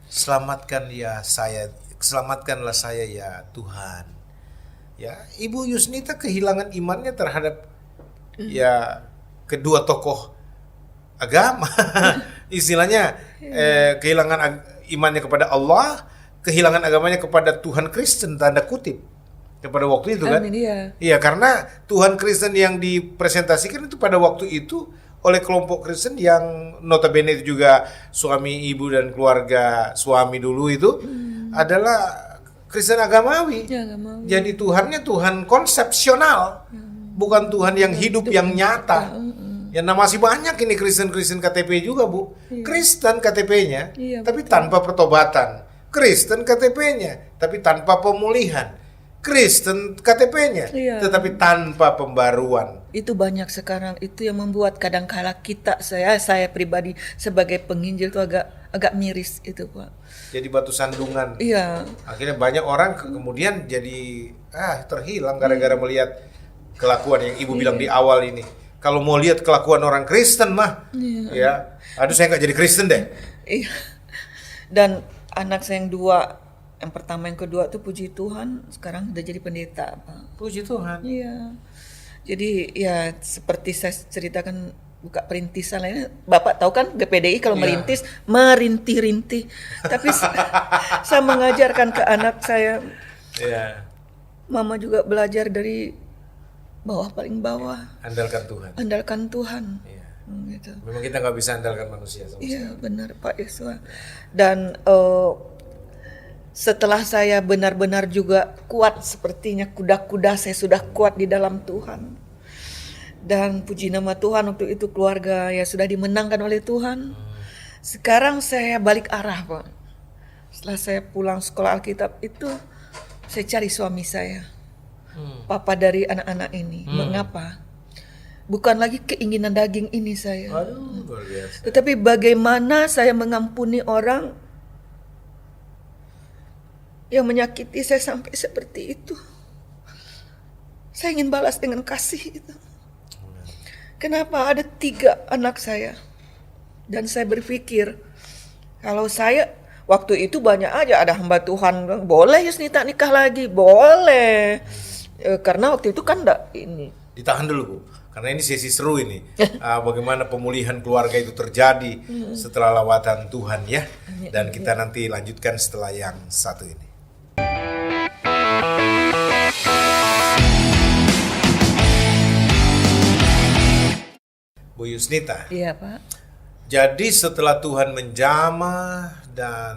selamatkanlah saya ya Tuhan. Ya, Ibu Yusnita kehilangan imannya terhadap ya kedua tokoh agama. Istilahnya kehilangan imannya kepada Allah, kehilangan agamanya kepada Tuhan Kristen tanda kutip kepada waktu itu kan. Amin, iya. Iya, karena Tuhan Kristen yang dipresentasikan itu pada waktu itu oleh kelompok Kristen yang notabene itu juga suami ibu dan keluarga suami dulu itu adalah Kristen agamawi. Ya, nggak mau. Jadi Tuhannya Tuhan konsepsional, bukan Tuhan yang hidup yang nyata. Ya, nah masih banyak ini Kristen KTP juga Bu. Kristen KTP-nya, Iya, tapi tanpa pertobatan. Kristen KTP-nya, tapi tanpa pemulihan. Kristen KTP-nya, Iya. tetapi tanpa pembaruan. Itu banyak sekarang, itu yang membuat kadang-kala saya pribadi sebagai penginjil itu agak miris itu Pak. Jadi batu sandungan. Iya. Akhirnya banyak orang kemudian jadi terhilang gara-gara melihat kelakuan yang Ibu bilang di awal ini. Kalau mau lihat kelakuan orang Kristen mah, ya, aduh saya nggak jadi Kristen deh. Iya. Dan anak saya yang dua, yang pertama yang kedua tuh puji Tuhan sekarang udah jadi pendeta Pak. Puji Tuhan. Iya. Jadi ya seperti saya ceritakan buka perintisan lainnya. Bapak tahu kan GPDI kalau Iya. merintih-rintih. Tapi saya mengajarkan ke anak saya, Ya, Mama juga belajar dari bawah paling bawah. andalkan Tuhan. Andalkan Tuhan. Iya. Gitu. Memang kita nggak bisa andalkan manusia sama sekali. Iya benar Pak Yesua. Dan setelah saya benar-benar juga kuat sepertinya kuda-kuda saya sudah kuat di dalam Tuhan. Dan puji nama Tuhan waktu itu keluarga ya sudah dimenangkan oleh Tuhan. Sekarang saya balik arah Pak. Setelah saya pulang sekolah Alkitab itu saya cari suami saya. Papa dari anak-anak ini. Mengapa? Bukan lagi keinginan daging ini saya. Aduh, luar biasa. Tetapi bagaimana saya mengampuni orang yang menyakiti saya sampai seperti itu. Saya ingin balas dengan kasih itu. Kenapa ada 3 anak saya? Dan saya berpikir, kalau saya waktu itu banyak aja ada hamba Tuhan, boleh Yusnita nikah lagi, boleh. Karena waktu itu kan enggak ini. Ditahan dulu Bu, karena ini sesi seru ini. Bagaimana pemulihan keluarga itu terjadi setelah lawatan Tuhan ya. Dan kita nanti lanjutkan setelah yang satu ini. Bu Yusnita, Iya Pak. jadi setelah Tuhan menjamah dan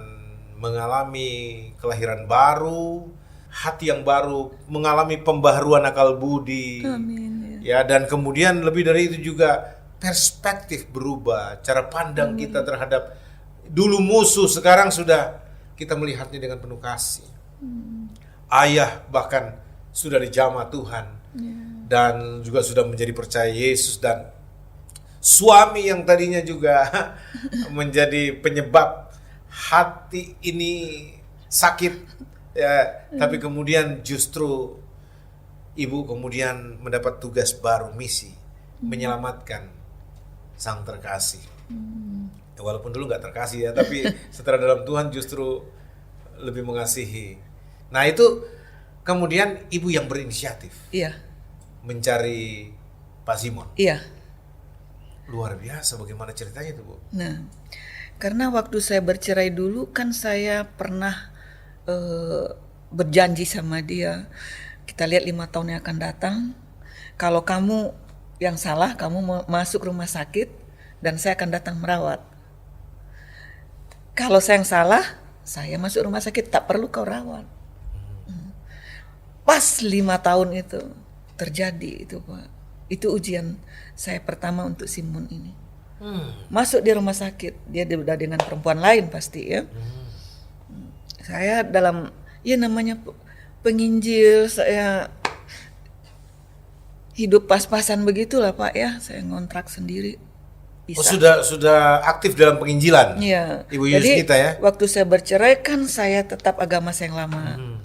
mengalami kelahiran baru, hati yang baru, mengalami pembaharuan akal budi, Amin. ya, dan kemudian lebih dari itu juga perspektif berubah, cara pandang kita terhadap dulu musuh sekarang sudah kita melihatnya dengan penuh kasih. Ayah bahkan sudah dijamah Tuhan dan juga sudah menjadi percaya Yesus, dan suami yang tadinya juga menjadi penyebab hati ini sakit ya, tapi kemudian justru ibu kemudian mendapat tugas baru, misi menyelamatkan sang terkasih. Walaupun dulu nggak terkasih ya, tapi setelah dalam Tuhan justru lebih mengasihi. Nah itu kemudian ibu yang berinisiatif Iya. mencari Pak Simon. Iya. Luar biasa, bagaimana ceritanya itu Bu? Nah, karena waktu saya bercerai dulu kan saya pernah berjanji sama dia, kita lihat 5 tahun yang akan datang, kalau kamu yang salah, kamu masuk rumah sakit dan saya akan datang merawat. Kalau saya yang salah, saya masuk rumah sakit, tak perlu kau rawat. Pas 5 tahun itu terjadi itu Pak. Itu ujian saya pertama untuk Simon ini. Masuk di rumah sakit, dia udah dengan perempuan lain pasti ya. Saya dalam, ya namanya penginjil, saya hidup pas-pasan begitulah Pak ya. Saya ngontrak sendiri. Oh, sudah aktif dalam penginjilan. Iya. Ibu Jadi Yusnita ya. waktu saya bercerai kan saya tetap agama saya yang lama.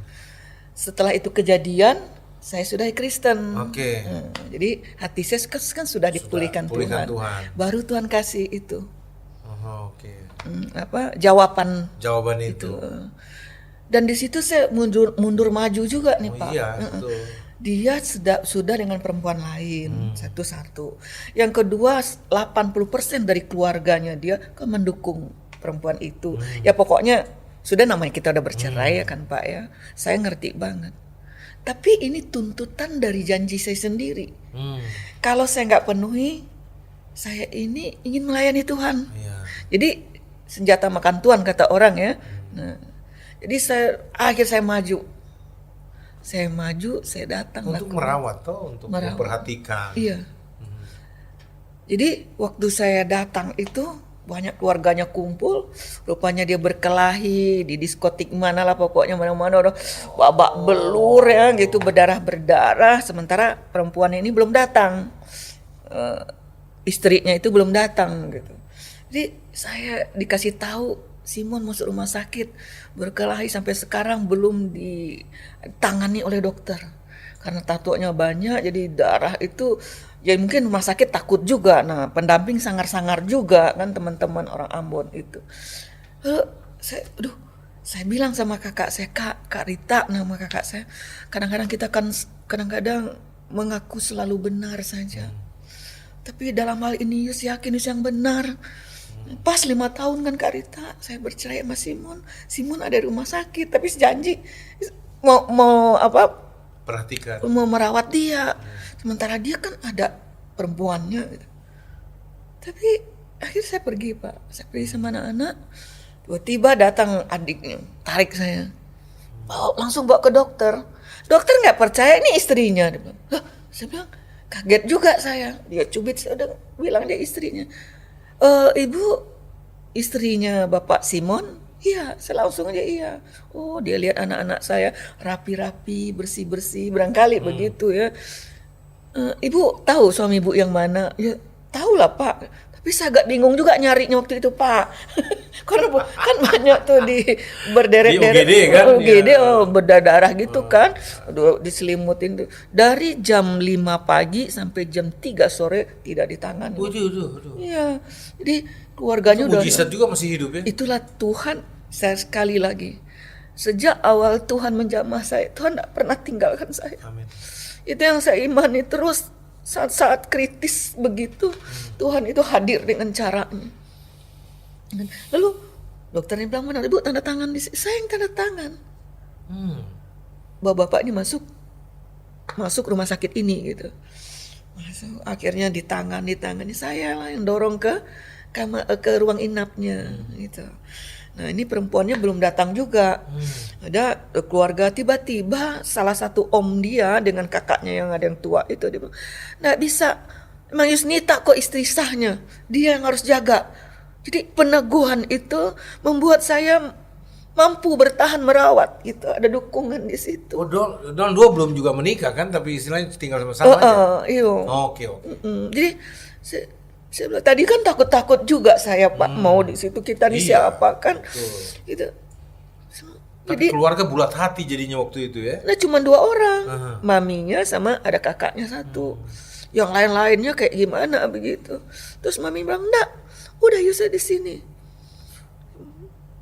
Setelah itu kejadian, saya sudah Kristen. Oke. Jadi hati saya kan sudah dipulihkan pulihkan Tuhan. Tuhan. Baru Tuhan kasih itu Oke. jawaban Jawaban itu. Dan di situ saya mundur maju juga nih Pak. Iya, betul. Dia sudah dengan perempuan lain, satu-satu. Yang kedua 80% dari keluarganya dia kan mendukung perempuan itu. Ya pokoknya sudah namanya kita udah bercerai ya kan Pak ya. Saya ngerti banget. Tapi ini tuntutan dari janji saya sendiri. Kalau saya nggak penuhi, saya ini ingin melayani Tuhan. Iya. Jadi senjata makan Tuhan kata orang ya. Nah, jadi saya maju. Saya datang Untuk merawat toh, untuk memperhatikan. Iya. Jadi waktu saya datang itu banyak keluarganya kumpul, rupanya dia berkelahi di diskotik mana lah pokoknya mana-mana udah babak belur ya gitu, berdarah-berdarah, sementara perempuan ini belum datang. Istrinya itu belum datang gitu. Jadi saya dikasih tahu Simon masuk rumah sakit, berkelahi sampai sekarang belum ditangani oleh dokter. Karena tatonya banyak, jadi darah itu, ya mungkin rumah sakit takut juga. Nah, pendamping sangar-sangar juga kan teman-teman orang Ambon itu. Saya bilang sama kakak saya, Kak Rita nama kakak saya. Kadang-kadang kita kan kadang-kadang mengaku selalu benar saja. Tapi dalam hal ini Yus yakin Yus yang benar. Pas 5 tahun kan Kak Rita, saya bercerai sama Simon. Simon ada di rumah sakit, tapi janji mau Perhatikan. mau merawat dia. Sementara dia kan ada perempuannya. Gitu. Tapi akhirnya saya pergi Pak, saya pergi sama anak-anak. Tiba-tiba datang adiknya, tarik saya, langsung bawa ke dokter. Dokter nggak percaya ini istrinya. Dia bilang, saya bilang kaget juga saya. Dia cubit, saya udah bilang dia istrinya. Ibu istrinya Bapak Simon? Iya, saya langsung aja iya. Oh, dia lihat anak-anak saya rapi-rapi, bersih-bersih, barangkali begitu ya. Ibu tahu suami ibu yang mana? Ya, tahu lah Pak. Tapi saya agak bingung juga nyarinya waktu itu Pak. Karena kan banyak tuh berderet-deret. Di UGD kan? UGD, berdarah gitu kan. Aduh, diselimutin tuh. Dari jam 5 pagi sampai jam 3 sore tidak ditangani. Waduh. Iya. Jadi keluarganya udah. Mujizat juga masih hidup ya? Itulah Tuhan. Saya sekali lagi. Sejak awal Tuhan menjamah saya, Tuhan tidak pernah tinggalkan saya. Amin. Itu yang saya imani terus. Saat-saat kritis begitu, Tuhan itu hadir dengan caranya. Lalu dokternya bilang, mana Ibu tanda tangan di sini? Saya yang tanda tangan. Bapak ini masuk rumah sakit ini gitu. Masuk, akhirnya ditangani saya lah yang dorong ke ruang inapnya gitu. Nah ini perempuannya belum datang juga. Ada keluarga, tiba-tiba salah satu om dia dengan kakaknya yang ada yang tua itu, dia bilang, nggak bisa, emang Yusnita kok istri sahnya, dia yang harus jaga. Jadi peneguhan itu membuat saya mampu bertahan merawat gitu, ada dukungan di situ. Oh, Don dua belum juga menikah kan, tapi istilahnya tinggal sama-sama aja. Iya. Oke. Jadi saya bilang, tadi kan takut-takut juga saya Pak mau di situ kita nih siapa kan gitu. Tapi keluarga bulat hati jadinya waktu itu ya. Nah cuma 2 orang, maminya sama ada kakaknya satu. Yang lain-lainnya kayak gimana begitu. Terus mami bilang, "Enggak, udah Yusuf di sini."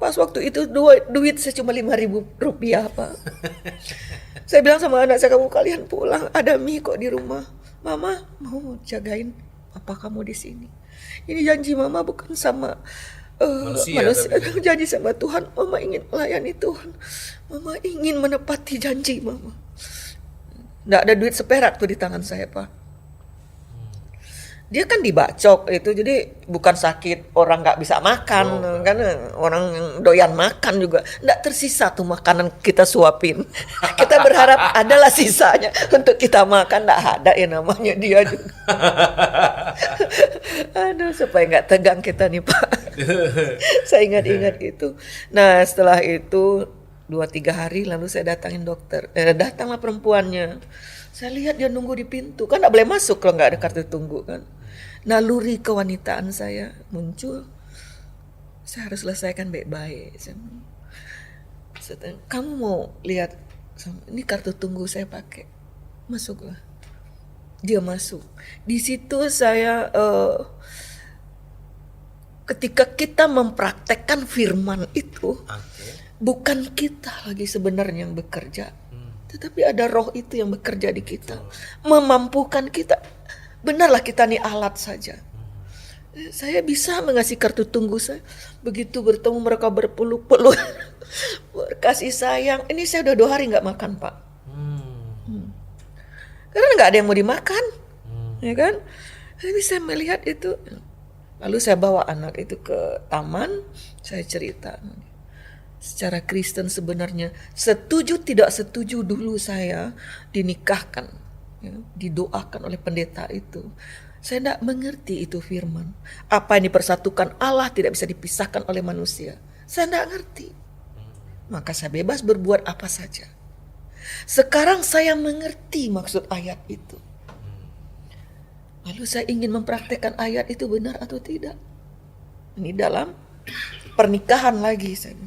Pas waktu itu duit saya cuma 5.000 rupiah Pak. Saya bilang sama anak saya, "Kamu kalian pulang, ada mie kok di rumah. Mama mau jagain apa kamu di sini. Ini janji Mama bukan sama manusia. Janji sama Tuhan. Mama ingin melayani Tuhan. Mama ingin menepati janji Mama." Nggak ada duit seperak tuh di tangan saya Pak. Dia kan dibacok itu, jadi bukan sakit orang nggak bisa makan, kan orang yang doyan makan juga nggak tersisa tuh makanan kita suapin. Kita berharap adalah sisanya untuk kita makan, nggak ada ya namanya dia juga. Aduh, supaya nggak tegang kita nih Pak. Saya ingat-ingat itu. Nah setelah itu 2-3 hari lalu saya datangin dokter. Datanglah perempuannya. Saya lihat dia nunggu di pintu. Kan nggak boleh masuk kalau nggak ada kartu tunggu kan. Naluri kewanitaan saya muncul. Saya harus selesaikan baik-baik. Kamu mau lihat, ini kartu tunggu saya pakai. Masuklah. Dia masuk. Di situ saya ketika kita mempraktekkan firman itu, bukan kita lagi sebenarnya yang bekerja, tetapi ada roh itu yang bekerja di kita, memampukan kita. Benarlah kita nih alat saja. Saya bisa mengasih kartu tunggu saya. Begitu bertemu mereka berpeluk-peluk, berkasih sayang. Ini saya udah 2 hari nggak makan, Pak. Karena nggak ada yang mau dimakan, ya kan? Tapi saya melihat itu. Lalu saya bawa anak itu ke taman, saya cerita. Secara Kristen sebenarnya setuju tidak setuju dulu saya dinikahkan, ya, didoakan oleh pendeta itu. Saya tidak mengerti itu firman. Apa yang dipersatukan Allah tidak bisa dipisahkan oleh manusia. Saya tidak ngerti. Maka saya bebas berbuat apa saja. Sekarang saya mengerti maksud ayat itu. Lalu saya ingin mempraktekkan ayat itu benar atau tidak. Ini dalam pernikahan lagi. Saya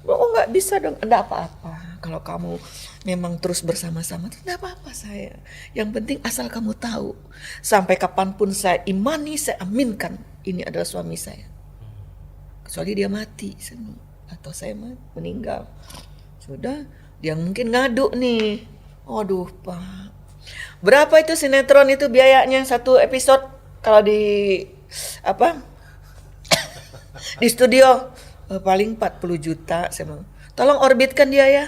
oh nggak bisa dong, enggak apa-apa. Kalau kamu memang terus bersama-sama, tidak apa-apa saya. Yang penting asal kamu tahu. Sampai kapanpun saya imani, saya aminkan ini adalah suami saya. Kecuali dia mati atau saya meninggal. Sudah, dia mungkin ngaduk nih. Aduh Pak, berapa itu sinetron itu biayanya satu episode kalau di di studio? Paling 40 juta. Saya bilang, tolong orbitkan dia ya.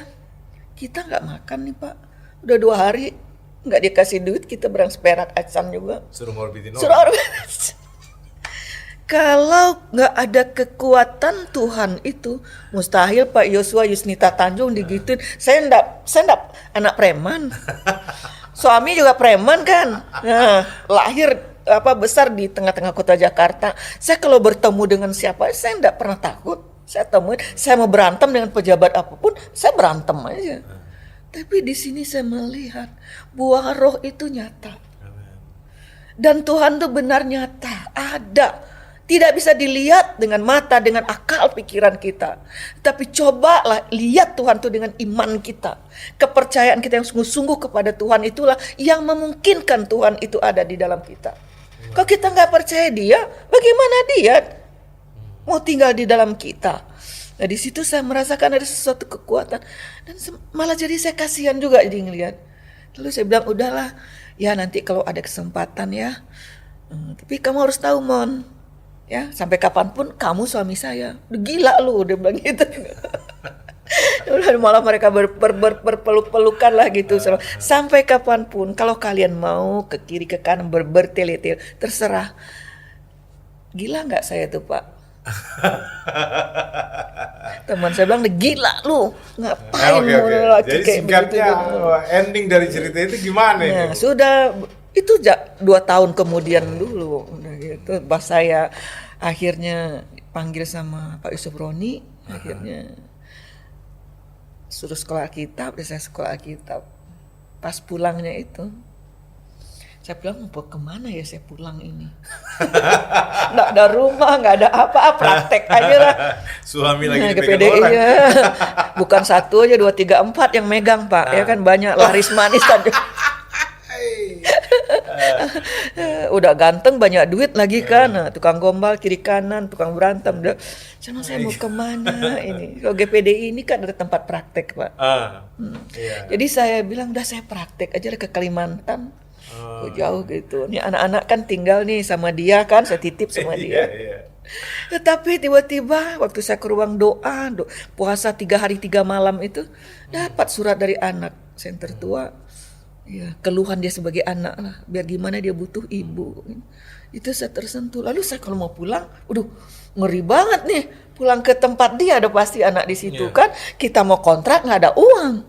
Kita nggak makan nih Pak, udah 2 hari nggak dikasih duit, kita berang perak acan juga. Suruh ngorbitin Suruh orbit. Kalau nggak ada kekuatan Tuhan itu, mustahil Pak Yosua Yusnita Tanjung digituin. Saya enggak anak preman. Suami juga preman kan. Nah, lahir besar di tengah-tengah kota Jakarta. Saya kalau bertemu dengan siapa, saya enggak pernah takut. Saya temuin, saya mau berantem dengan pejabat apapun, saya berantem aja. Tapi di sini saya melihat buah roh itu nyata. Dan Tuhan itu benar nyata, ada. Tidak bisa dilihat dengan mata, dengan akal pikiran kita. Tapi cobalah lihat Tuhan itu dengan iman kita. Kepercayaan kita yang sungguh-sungguh kepada Tuhan itulah yang memungkinkan Tuhan itu ada di dalam kita. Kalau kita nggak percaya dia, bagaimana dia mau tinggal di dalam kita? Nah di situ saya merasakan ada sesuatu kekuatan. Dan malah jadi saya kasihan juga jadi ngelihat. Lalu saya bilang, udahlah, ya nanti kalau ada kesempatan ya. Tapi kamu harus tahu Mon, ya sampai kapanpun kamu suami saya. Udah gila lu, udah bilang gitu. Udah malah mereka berpeluk-pelukan lah gitu. Sampai kapanpun kalau kalian mau ke kiri ke kanan bertele-tele, terserah. Gila nggak saya tuh Pak? Teman saya bilang, gila lu, ngapain okay. Jadi kayak singkatnya begitu. ending dari cerita itu gimana Nah, itu? sudah itu 2 tahun kemudian dulu udah gitu. Pas saya akhirnya panggil sama Pak Yusuf Roni, akhirnya suruh sekolah Alkitab, dan saya sekolah Alkitab. Pas pulangnya itu, saya bilang mau kemana ya saya pulang ini? Nggak ada rumah, nggak ada apa-apa, praktek aja lah. Suami lagi ke dipegang PDI orang. ya. Bukan 1 aja, 2, 3, 4 yang megang Pak. Ya kan banyak laris manis aja. Udah ganteng, banyak duit lagi kan. Nah, tukang gombal kiri kanan, tukang berantem. Sama saya mau kemana ini? Kalau GPDI ini kan ada tempat praktek Pak. Iya. Jadi saya bilang udah saya praktek aja ke Kalimantan. Jauh gitu. Ini anak-anak kan tinggal nih sama dia kan, saya titip sama dia. Iya. Tetapi tiba-tiba waktu saya ke ruang doa, puasa 3 hari 3 malam itu, dapat surat dari anak saya yang tertua. Ya, keluhan dia sebagai anak lah, biar gimana dia butuh ibu. Itu saya tersentuh. Lalu saya kalau mau pulang, ngeri banget nih, pulang ke tempat dia ada pasti anak di situ kan. Kita mau kontrak nggak ada uang.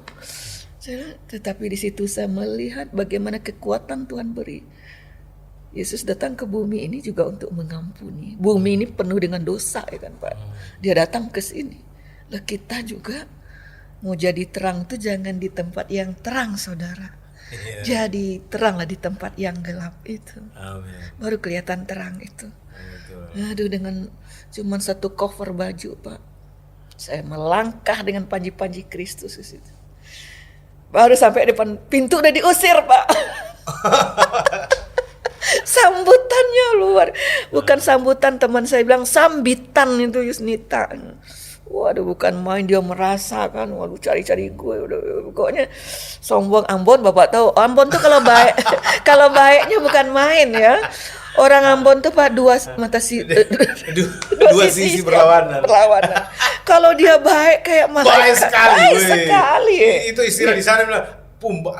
Tetapi di situ saya melihat bagaimana kekuatan Tuhan beri. Yesus datang ke bumi ini juga untuk mengampuni. Bumi ini penuh dengan dosa ya kan Pak. Dia datang ke sini. Lah kita juga Mau jadi terang tuh jangan di tempat yang terang, saudara. Iya. Jadi teranglah di tempat yang gelap itu. Amin. Baru kelihatan terang itu. Betul. Aduh, dengan cuman satu cover baju, Pak. Saya melangkah dengan panji-panji Kristus di situ. Baru sampai depan pintu udah diusir, Pak. Sambutannya luar. Bukan sambutan, teman saya bilang sambitan itu Yusnita. Waduh, bukan main, dia merasakan. Waduh, cari-cari gue. Udah, pokoknya sombong Ambon, Bapak tahu. Ambon tuh kalau baik, kalau baiknya bukan main ya. Orang Ambon tuh Pak dua Sisi berlawanan. Kalau dia baik kayak malaikat. Baik sekali. Baik weh. sekali. Itu istilah di sana bilang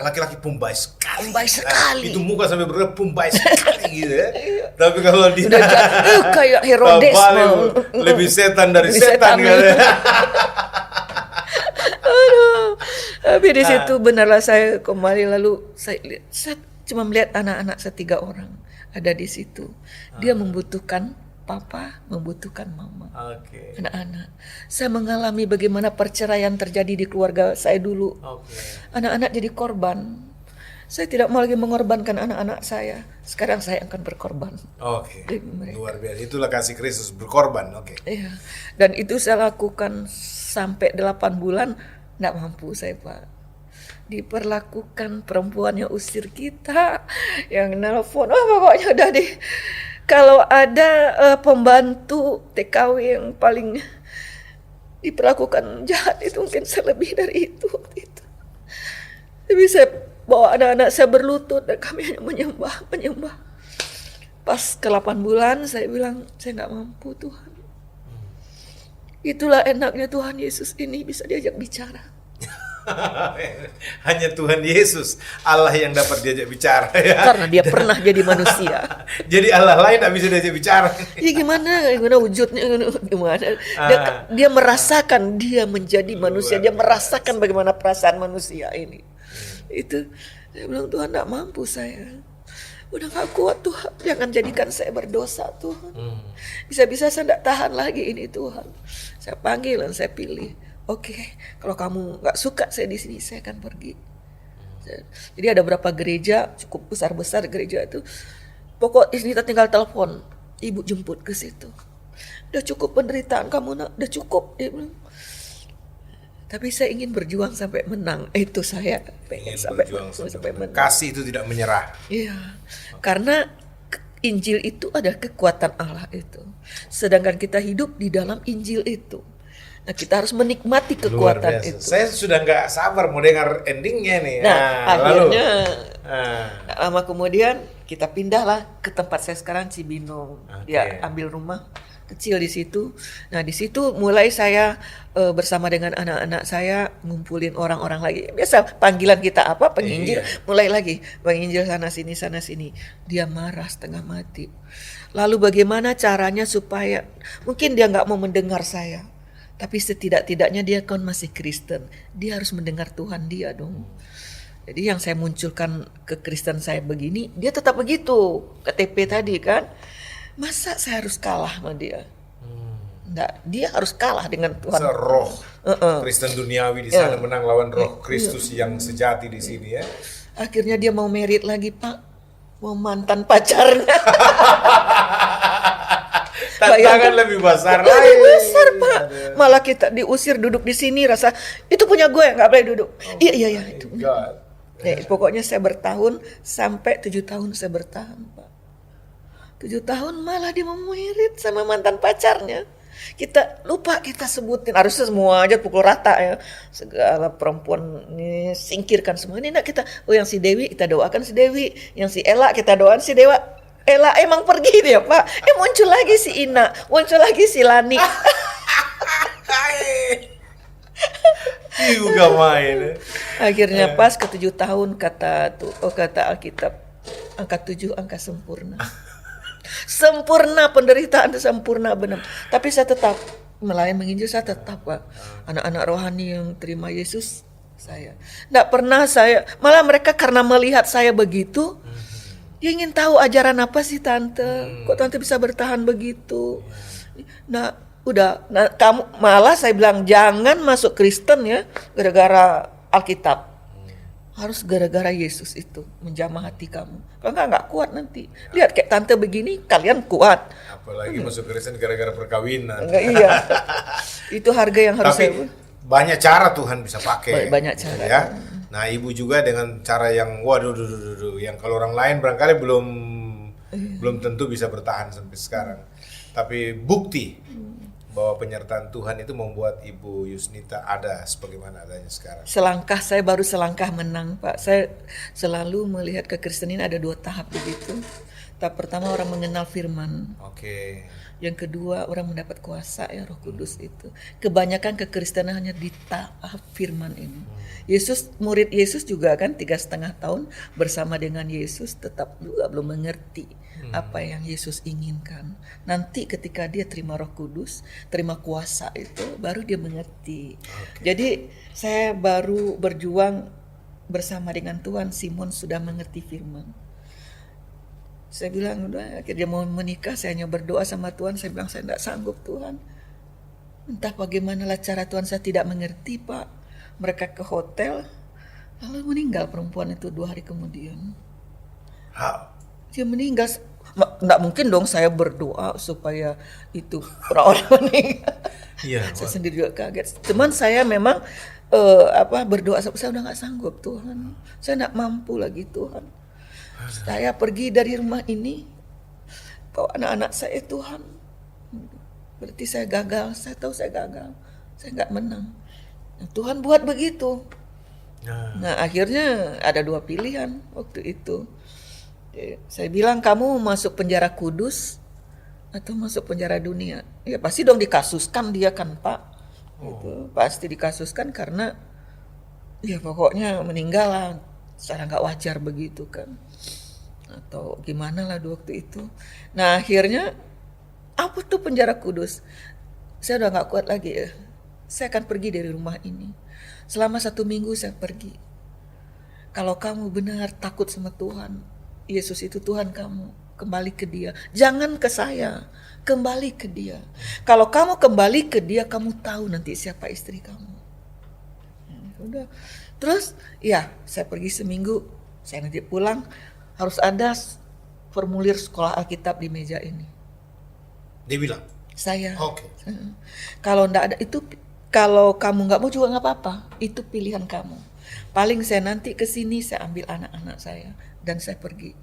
laki-laki pumbai sekali. Pumbai sekali. Itu muka sampai bener pumbai sekali gitu ya. Tapi kalau dia Kayak Herodes mau. lebih setan dari Lebih setan setan. gitu. Aduh. Tapi di situ benarlah saya kembali, lalu saya cuma melihat anak-anak 3 orang ada di situ. Dia membutuhkan papa, membutuhkan mama. Oke. Anak-anak. Saya mengalami bagaimana perceraian terjadi di keluarga saya dulu. Oke. Anak-anak jadi korban. Saya tidak mau lagi mengorbankan anak-anak saya. Sekarang saya akan berkorban. Oke. Demi mereka. Luar biasa. Itulah kasih Kristus berkorban. Oke. Iya. Dan itu saya lakukan sampai 8 bulan. Nggak mampu saya, Pak. Diperlakukan perempuan yang usir kita, yang nelpon. Oh, pokoknya udah deh. Kalau ada pembantu TKW yang paling diperlakukan jahat itu, mungkin saya lebih dari itu waktu itu. Tapi saya bawa anak-anak saya berlutut dan kami hanya menyembah. Pas ke 8 bulan saya bilang, saya nggak mampu Tuhan. Itulah enaknya Tuhan Yesus ini bisa diajak bicara. Hanya Tuhan Yesus Allah yang dapat diajak bicara ya. Karena dia pernah jadi manusia. Jadi Allah lain tak bisa diajak bicara. Ya gimana wujudnya, gimana? Dia merasakan, dia menjadi manusia, dia merasakan bagaimana perasaan manusia ini. Itu saya bilang, Tuhan tidak mampu saya. Udah gak kuat Tuhan, jangan jadikan saya berdosa Tuhan. Bisa-bisa saya tidak tahan lagi ini Tuhan. Saya panggil dan saya pilih. Oke, kalau kamu nggak suka saya di sini, saya akan pergi. Jadi ada beberapa gereja cukup besar gereja itu. Pokok kita tinggal telepon, ibu jemput ke situ. Udah cukup penderitaan kamu nak, udah cukup. Dia bilang. Tapi saya ingin berjuang sampai menang. Itu saya pengen sampai menang. Kasih itu tidak menyerah. Iya, karena Injil itu adalah kekuatan Allah itu. Sedangkan kita hidup di dalam Injil itu. Nah, kita harus menikmati kekuatan itu. Saya sudah nggak sabar mau dengar endingnya nih. Nah, akhirnya lalu. lama kemudian kita pindahlah ke tempat saya sekarang, Cibinong. Dia ambil rumah kecil di situ. Nah, di situ mulai saya bersama dengan anak-anak saya ngumpulin orang-orang lagi. Biasa panggilan kita apa? Penginjil. Mulai lagi penginjil sana sini. Dia marah setengah mati. Lalu bagaimana caranya supaya mungkin dia nggak mau mendengar saya. Tapi setidak-tidaknya dia kan masih Kristen. Dia harus mendengar Tuhan dia dong. Jadi yang saya munculkan ke Kristen saya begini, dia tetap begitu. KTP tadi kan. Masa saya harus kalah sama dia? Enggak, dia harus kalah dengan Tuhan. Roh Kristen duniawi di sana menang lawan roh Kristus yang sejati di sini ya. Akhirnya dia mau merit lagi, Pak. Mau mantan pacarnya. Tantangan lebih besar lagi. Lebih besar, Pak. Malah kita diusir duduk di sini, rasa itu punya gue, nggak boleh duduk. Iya itu. Pokoknya saya bertahun sampai 7 tahun saya bertahan, Pak. 7 tahun malah dia mau merit sama mantan pacarnya. Kita lupa kita sebutin, harusnya semua aja pukul rata ya. Segala perempuan ini singkirkan semua. Ini enggak kita, yang si Dewi kita doakan si Dewi, yang si Ella kita doakan si Dewa. Ella emang pergi dia, Pak. Muncul lagi si Ina, muncul lagi si Lani. Juga main. Akhirnya pas ke 7 tahun kata Alkitab, angka 7 angka sempurna. Sempurna, penderitaan itu sempurna benar. Tapi saya tetap melayani menginjil, saya tetap, Pak. Anak-anak rohani yang terima Yesus, saya nggak pernah malah mereka karena melihat saya begitu, dia ingin tahu ajaran apa sih tante, kok tante bisa bertahan begitu. Nah, Udah, nah, kamu malah saya bilang jangan masuk Kristen ya gara-gara Alkitab. Harus gara-gara Yesus itu menjamah hati kamu. Kalau nggak kuat nanti. Lihat kayak tante begini, kalian kuat. Apalagi masuk Kristen gara-gara perkawinan. Enggak, iya. Itu harga yang harus Tapi banyak cara Tuhan bisa pakai. Banyak cara. Ya. Nah, ibu juga dengan cara yang waduh, yang kalau orang lain barangkali belum tentu bisa bertahan sampai sekarang. Tapi bukti bahwa penyertaan Tuhan itu membuat Ibu Yusnita ada sebagaimana adanya sekarang. Saya baru selangkah menang, Pak. Saya selalu melihat kekristenan ini ada 2 tahap begitu. Tahap pertama orang mengenal firman. Oke. Yang kedua orang mendapat kuasa ya Roh Kudus itu. Kebanyakan kekristenan hanya di tahap firman ini. Murid Yesus juga kan 3,5 tahun bersama dengan Yesus tetap juga belum mengerti apa yang Yesus inginkan. Nanti ketika dia terima Roh Kudus, terima kuasa itu, baru dia mengerti. Jadi saya baru berjuang bersama dengan Tuhan. Simon sudah mengerti firman. Saya bilang udah, akhirnya mau menikah, saya hanya berdoa sama Tuhan. Saya bilang saya tidak sanggup Tuhan. Entah bagaimanalah cara Tuhan, saya tidak mengerti Pak. Mereka ke hotel, lalu meninggal perempuan itu 2 hari kemudian. Dia meninggal. Nggak mungkin dong saya berdoa supaya itu orang meninggal. Iya. Saya sendiri juga kaget. Cuman saya memang berdoa, saya udah nggak sanggup Tuhan. Saya nggak mampu lagi Tuhan. Saya pergi dari rumah ini, bawa anak-anak saya Tuhan. Berarti saya gagal, saya tahu saya gagal. Saya nggak menang. Nah, Tuhan buat begitu. Nah akhirnya ada 2 pilihan waktu itu. Saya bilang kamu masuk penjara kudus atau masuk penjara dunia. Ya pasti dong dikasuskan dia kan Pak. Gitu. Pasti dikasuskan karena ya pokoknya meninggal lah. Secara nggak wajar begitu kan. Atau gimana lah waktu itu. Nah akhirnya apa tuh penjara kudus? Saya udah nggak kuat lagi ya. Saya akan pergi dari rumah ini. Selama 1 minggu saya pergi. Kalau kamu benar takut sama Tuhan, Yesus itu Tuhan kamu, kembali ke Dia. Jangan ke saya, kembali ke Dia. Kalau kamu kembali ke Dia, kamu tahu nanti siapa istri kamu. Udah. Terus ya saya pergi seminggu, saya nanti pulang harus ada formulir sekolah Alkitab di meja ini. Dia bilang? Saya. Oke. Kalau enggak ada itu, kalau kamu nggak mau juga nggak apa-apa, itu pilihan kamu. Paling saya nanti ke sini saya ambil anak-anak saya dan saya pergi.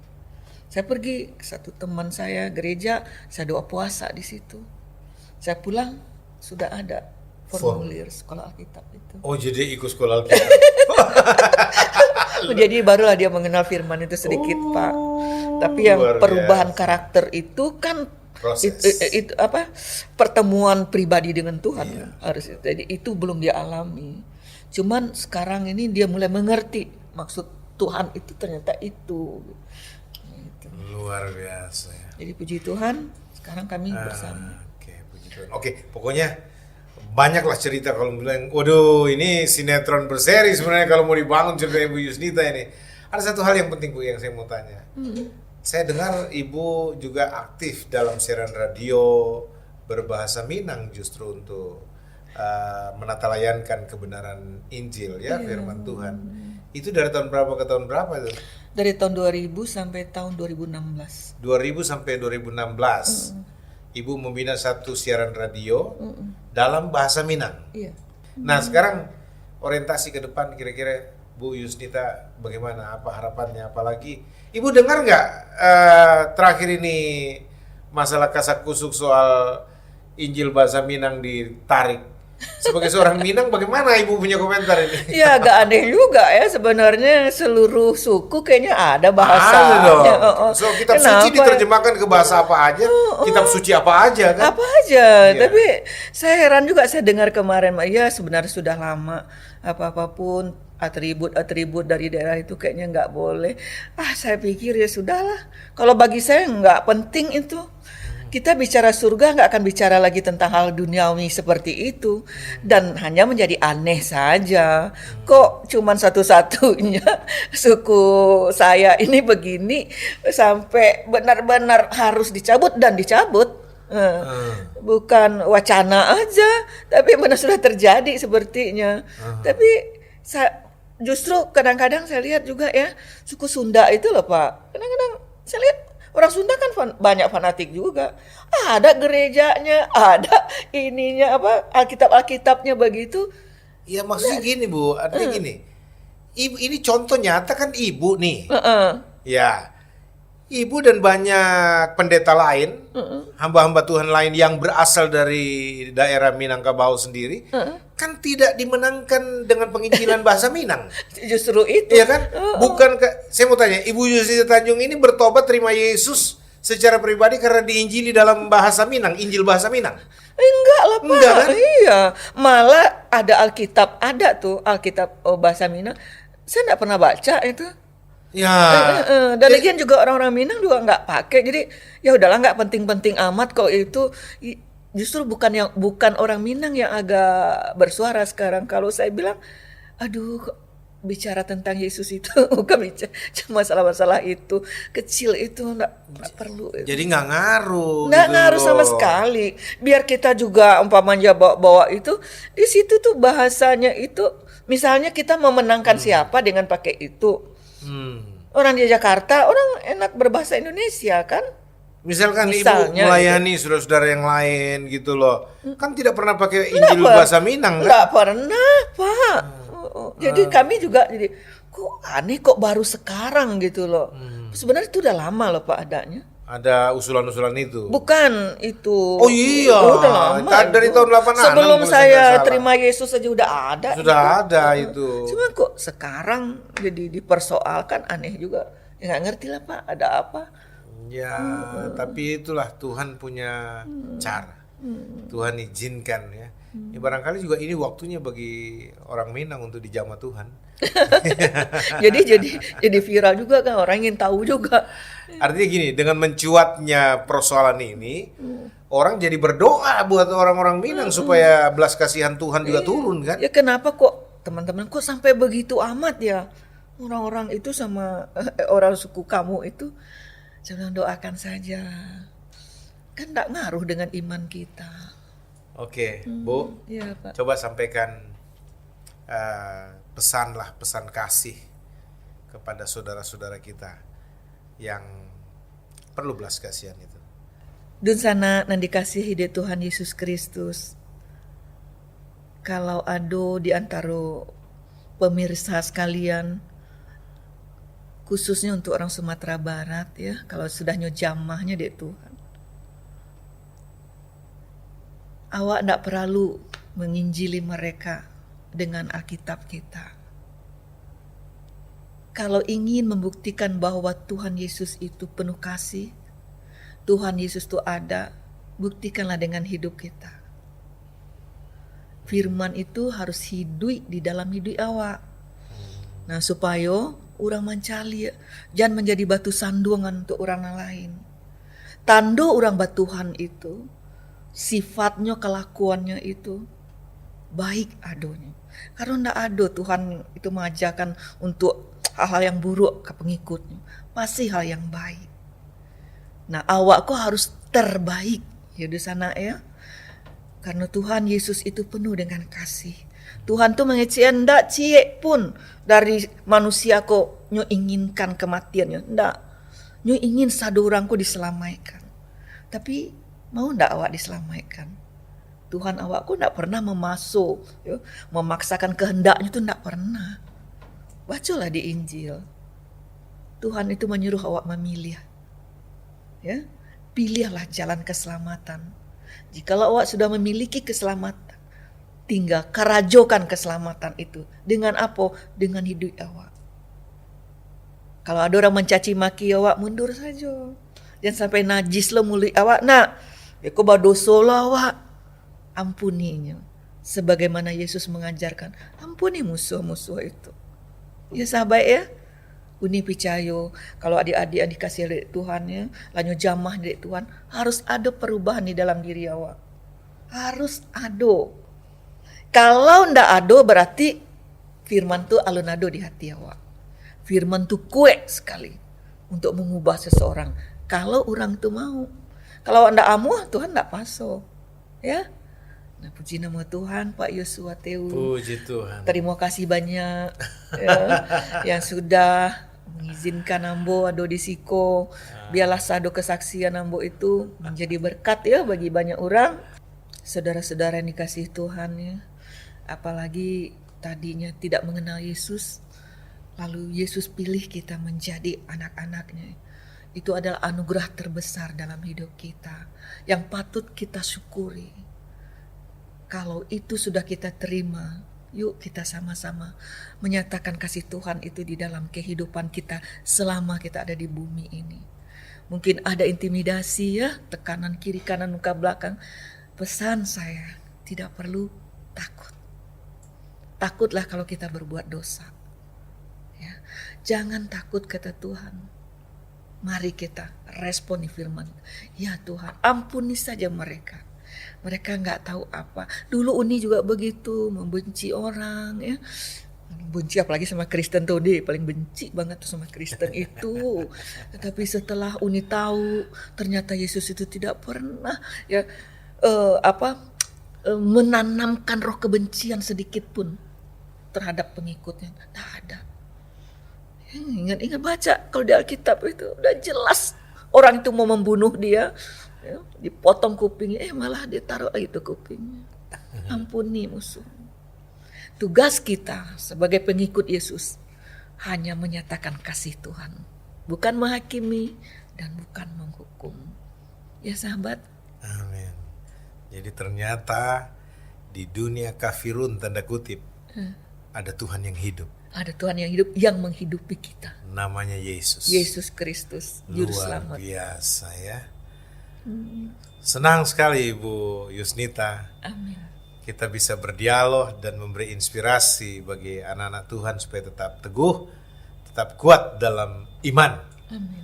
Saya pergi ke satu teman saya gereja, saya doa puasa di situ. Saya pulang sudah ada formulir sekolah Alkitab itu. Oh jadi ikut sekolah Alkitab. Jadi barulah dia mengenal firman itu sedikit Pak. Tapi yang perubahan karakter itu kan itu apa pertemuan pribadi dengan Tuhan harus. Jadi itu belum dia alami. Cuman sekarang ini dia mulai mengerti maksud Tuhan itu ternyata itu. Gitu. Luar biasa ya. Jadi puji Tuhan sekarang kami bersama. Oke, puji Tuhan. Oke, pokoknya banyaklah cerita kalau bilang, waduh ini sinetron berseri sebenarnya kalau mau dibangun cerita Ibu Yusnita ini. Ada satu hal yang penting Bu yang saya mau tanya. Saya dengar Ibu juga aktif dalam siaran radio berbahasa Minang justru untuk menatalayankan kebenaran Injil ya, firman Tuhan. Itu dari tahun berapa ke tahun berapa itu? Dari tahun 2000 sampai tahun 2016. 2000 sampai 2016. Ibu membina satu siaran radio dalam bahasa Minang. Iya. Nah sekarang orientasi ke depan kira-kira Bu Yusnita bagaimana? Apa harapannya? Apalagi Ibu dengar nggak terakhir ini masalah kasakusuk soal Injil bahasa Minang ditarik? Sebagai seorang Minang bagaimana Ibu punya komentar ini? Ya agak aneh juga ya sebenarnya seluruh suku kayaknya ada bahasanya. So kitab suci diterjemahkan ke bahasa apa aja? Kitab suci apa aja kan? Apa aja. Tapi saya heran juga saya dengar kemarin, ya sebenarnya sudah lama apapun atribut dari daerah itu kayaknya nggak boleh. Saya pikir ya sudahlah. Kalau bagi saya nggak penting itu. Kita bicara surga nggak akan bicara lagi tentang hal duniawi seperti itu. Dan hanya menjadi aneh saja. Kok cuman satu-satunya suku saya ini begini sampai benar-benar harus dicabut dan dicabut. Bukan wacana aja, tapi benar sudah terjadi sepertinya. Tapi justru kadang-kadang saya lihat juga ya, suku Sunda itu loh Pak. Kadang-kadang saya lihat orang Sunda kan banyak fanatik juga. Ada gerejanya, ada ininya apa Alkitabnya begitu. Ya maksudnya gini Bu, artinya gini. Ibu ini contoh nyata kan ibu nih. Ya. Ibu dan banyak pendeta lain, hamba-hamba Tuhan lain yang berasal dari daerah Minangkabau sendiri, kan tidak dimenangkan dengan penginjilan bahasa Minang. Justru itu. Iya kan? Bukan saya mau tanya, Ibu Yusnita Tanjung ini bertobat terima Yesus secara pribadi karena diinjili dalam bahasa Minang, Injil bahasa Minang. Enggak lah Pak. Enggak kan? Iya, malah ada Alkitab, ada tuh Alkitab bahasa Minang. Saya enggak pernah baca itu. Ya. Dan lagian juga orang-orang Minang juga nggak pakai. Jadi ya udahlah nggak penting-penting amat kok itu. Justru bukan orang Minang yang agak bersuara sekarang. Kalau saya bilang, aduh bicara tentang Yesus itu bukan bicara cuma masalah-masalah itu kecil itu nggak perlu. Jadi nggak ngaruh. Nggak gitu ngaruh sama sekali. Biar kita juga umpamanya bawa itu di situ tuh bahasanya itu. Misalnya kita memenangkan siapa dengan pakai itu. Orang di Jakarta, orang enak berbahasa Indonesia kan? Misalkan Misalnya, Ibu melayani saudara-saudara yang lain gitu loh. Kan tidak pernah pakai Injil bahasa Minang kan? Nggak pernah, Pak. Jadi kami juga jadi kok aneh kok baru sekarang gitu loh. Sebenarnya itu udah lama loh Pak adanya. Ada usulan-usulan itu. Bukan itu. Oh iya. Udah lama. Dari itu. tahun 86. Sebelum kalau saya nggak salah. terima Yesus aja udah ada. Sudah itu. ada itu. Cuma kok sekarang jadi dipersoalkan aneh juga. Ya nggak ngerti lah Pak, ada apa? Ya, tapi itulah Tuhan punya cara. Tuhan izinkan ya. Ya barangkali juga ini waktunya bagi orang Minang untuk dijamah Tuhan. jadi viral juga kan, orang ingin tahu juga. Artinya gini, dengan mencuatnya persoalan ini, orang jadi berdoa buat orang-orang Minang supaya belas kasihan Tuhan juga turun kan? Ya kenapa kok teman-teman kok sampai begitu amat ya orang-orang itu sama orang suku kamu itu, jangan doakan saja. Kan tidak ngaruh dengan iman kita. Oke, Bu, Ya, Pak. coba sampaikan pesan kasih kepada saudara-saudara kita yang perlu belas kasihan itu. Dun sana nan dikasihi di Tuhan Yesus Kristus. Kalau ada di antara pemirsa sekalian, khususnya untuk orang Sumatera Barat ya, kalau sudah nyojamahnya di Tuhan, awak tidak perlu menginjili mereka dengan Alkitab kita. Kalau ingin membuktikan bahwa Tuhan Yesus itu penuh kasih, Tuhan Yesus itu ada, buktikanlah dengan hidup kita. Firman itu harus hidup di dalam hidup awak. Nah supaya orang mencali, jangan menjadi batu sandungan untuk orang lain. Tanda orang batuhan itu, sifatnya, kelakuannya itu baik adonya. Karena ndak ada Tuhan itu mengajarkan untuk hal-hal yang buruk ke pengikutnya. Pasti hal yang baik. Nah awak kok harus terbaik ya di sana ya. Karena Tuhan Yesus itu penuh dengan kasih. Tuhan tuh mengecewakan ndak cie pun dari manusia kok nyo inginkan kematiannya. Ndak. Nyo ingin satu orangku diselamatkan. Tapi mau ndak awak diselamatkan? Tuhan awakku ndak pernah memasuk, ya, memaksakan kehendaknya itu ndak pernah. Bacalah di Injil. Tuhan itu menyuruh awak memilih. Ya, pilihlah jalan keselamatan. Jikalau awak sudah memiliki keselamatan, tinggal kerajokan keselamatan itu. Dengan apa? Dengan hidup awak. Kalau ada orang mencaci maki awak, mundur saja. Jangan sampai najis lo mulut awak. Nah, ya kau berdosa lah awak. Ampuninya. Sebagaimana Yesus mengajarkan. Ampuni musuh-musuh itu. Ya sahabat ya. Uni percaya kalau adik-adik yang dikasih oleh Tuhan ya, lanjut jamah dari Tuhan, harus ada perubahan di dalam diri awak. Harus ada. Kalau ndak ada berarti firman tu alun ada di hati awak. Firman tu kuat sekali untuk mengubah seseorang. Kalau orang tu mau. Kalau Anda amuh, Tuhan enggak masuk. Ya. Nah, puji nama Tuhan, Pak Yosua Teu. Puji Tuhan. Terima kasih banyak ya, yang sudah mengizinkan Ambo ado di Siko. Biarlah sado kesaksian Ambo itu menjadi berkat ya bagi banyak orang. Saudara-saudara yang dikasih Tuhan ya. Apalagi tadinya tidak mengenal Yesus, lalu Yesus pilih kita menjadi anak-anaknya. Itu adalah anugerah terbesar dalam hidup kita yang patut kita syukuri. Kalau itu sudah kita terima, yuk kita sama-sama menyatakan kasih Tuhan itu di dalam kehidupan kita selama kita ada di bumi ini. Mungkin ada intimidasi ya, tekanan kiri kanan muka belakang. Pesan saya, tidak perlu takut. Takutlah kalau kita berbuat dosa. Ya, jangan takut kata Tuhan. Mari kita responi firman. Ya Tuhan, ampuni saja mereka. Mereka nggak tahu apa. Dulu Uni juga begitu, membenci orang ya. Benci apalagi sama Kristen tuh, dia paling benci banget tuh sama Kristen itu. Tetapi setelah Uni tahu ternyata Yesus itu tidak pernah ya menanamkan roh kebencian sedikit pun terhadap pengikutnya. Tak ada. Ingat baca kalau di Alkitab itu udah jelas orang itu mau membunuh dia. Ya, dipotong kupingnya, malah ditaruh lagi tuh kupingnya. Ampuni musuh. Tugas kita sebagai pengikut Yesus hanya menyatakan kasih Tuhan, bukan menghakimi dan bukan menghukum. Ya sahabat. Amin. Jadi ternyata di dunia kafirun tanda kutip ada Tuhan yang hidup. Ada Tuhan yang hidup yang menghidupi kita. Namanya Yesus. Yesus Kristus, Juru Selamat. Luar biasa ya. Senang sekali Ibu Yusnita. Amin. Kita bisa berdialog dan memberi inspirasi bagi anak-anak Tuhan supaya tetap teguh, tetap kuat dalam iman. Amin.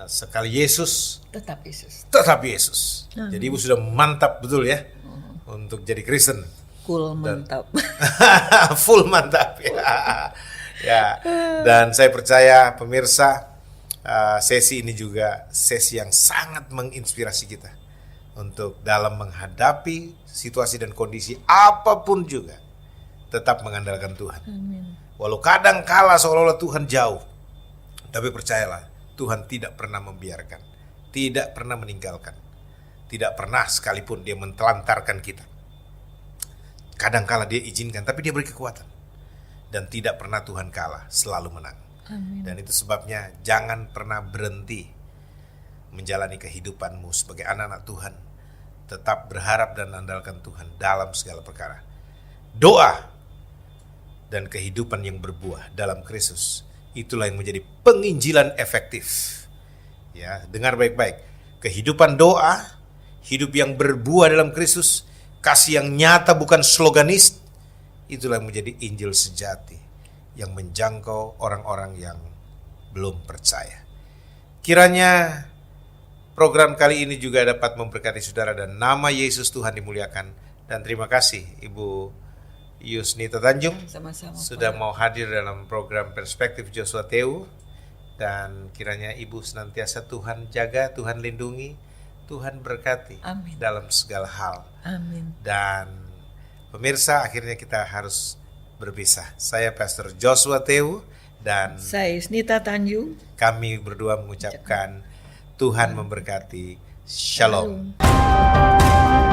Sekali Yesus, Tetap Yesus. tetap Yesus. Amin. Jadi Ibu sudah mantap betul ya untuk jadi Kristen. Cool, mantap. Full mantap ya. Ya. Dan saya percaya pemirsa, sesi ini juga sesi yang sangat menginspirasi kita untuk dalam menghadapi situasi dan kondisi apapun juga tetap mengandalkan Tuhan. Amin. Walau kadang kala seolah-olah Tuhan jauh, tapi percayalah Tuhan tidak pernah membiarkan, tidak pernah meninggalkan, tidak pernah sekalipun Dia mentelantarkan kita. Kadang kala Dia izinkan, tapi Dia beri kekuatan, dan tidak pernah Tuhan kalah, selalu menang. Amin. Dan itu sebabnya jangan pernah berhenti menjalani kehidupanmu sebagai anak-anak Tuhan. Tetap berharap dan andalkan Tuhan dalam segala perkara. Doa dan kehidupan yang berbuah dalam Kristus, itulah yang menjadi penginjilan efektif. Ya, dengar baik-baik. Kehidupan doa, hidup yang berbuah dalam Kristus, kasih yang nyata bukan sloganis, itulah yang menjadi Injil sejati yang menjangkau orang-orang yang belum percaya. Kiranya program kali ini juga dapat memberkati saudara dan nama Yesus Tuhan dimuliakan. Dan terima kasih Ibu Yusnita Tanjung Sama-sama. sudah Pak. mau hadir dalam program Perspektif Joshua Teu. Dan kiranya Ibu senantiasa Tuhan jaga, Tuhan lindungi, Tuhan berkati. Amin. Dalam segala hal. Amin. Dan pemirsa, akhirnya kita harus berpisah. Saya Pastor Joshua Teu dan Saya Yusnita Tanjung. kami berdua mengucapkan Tuhan memberkati. Shalom. Shalom.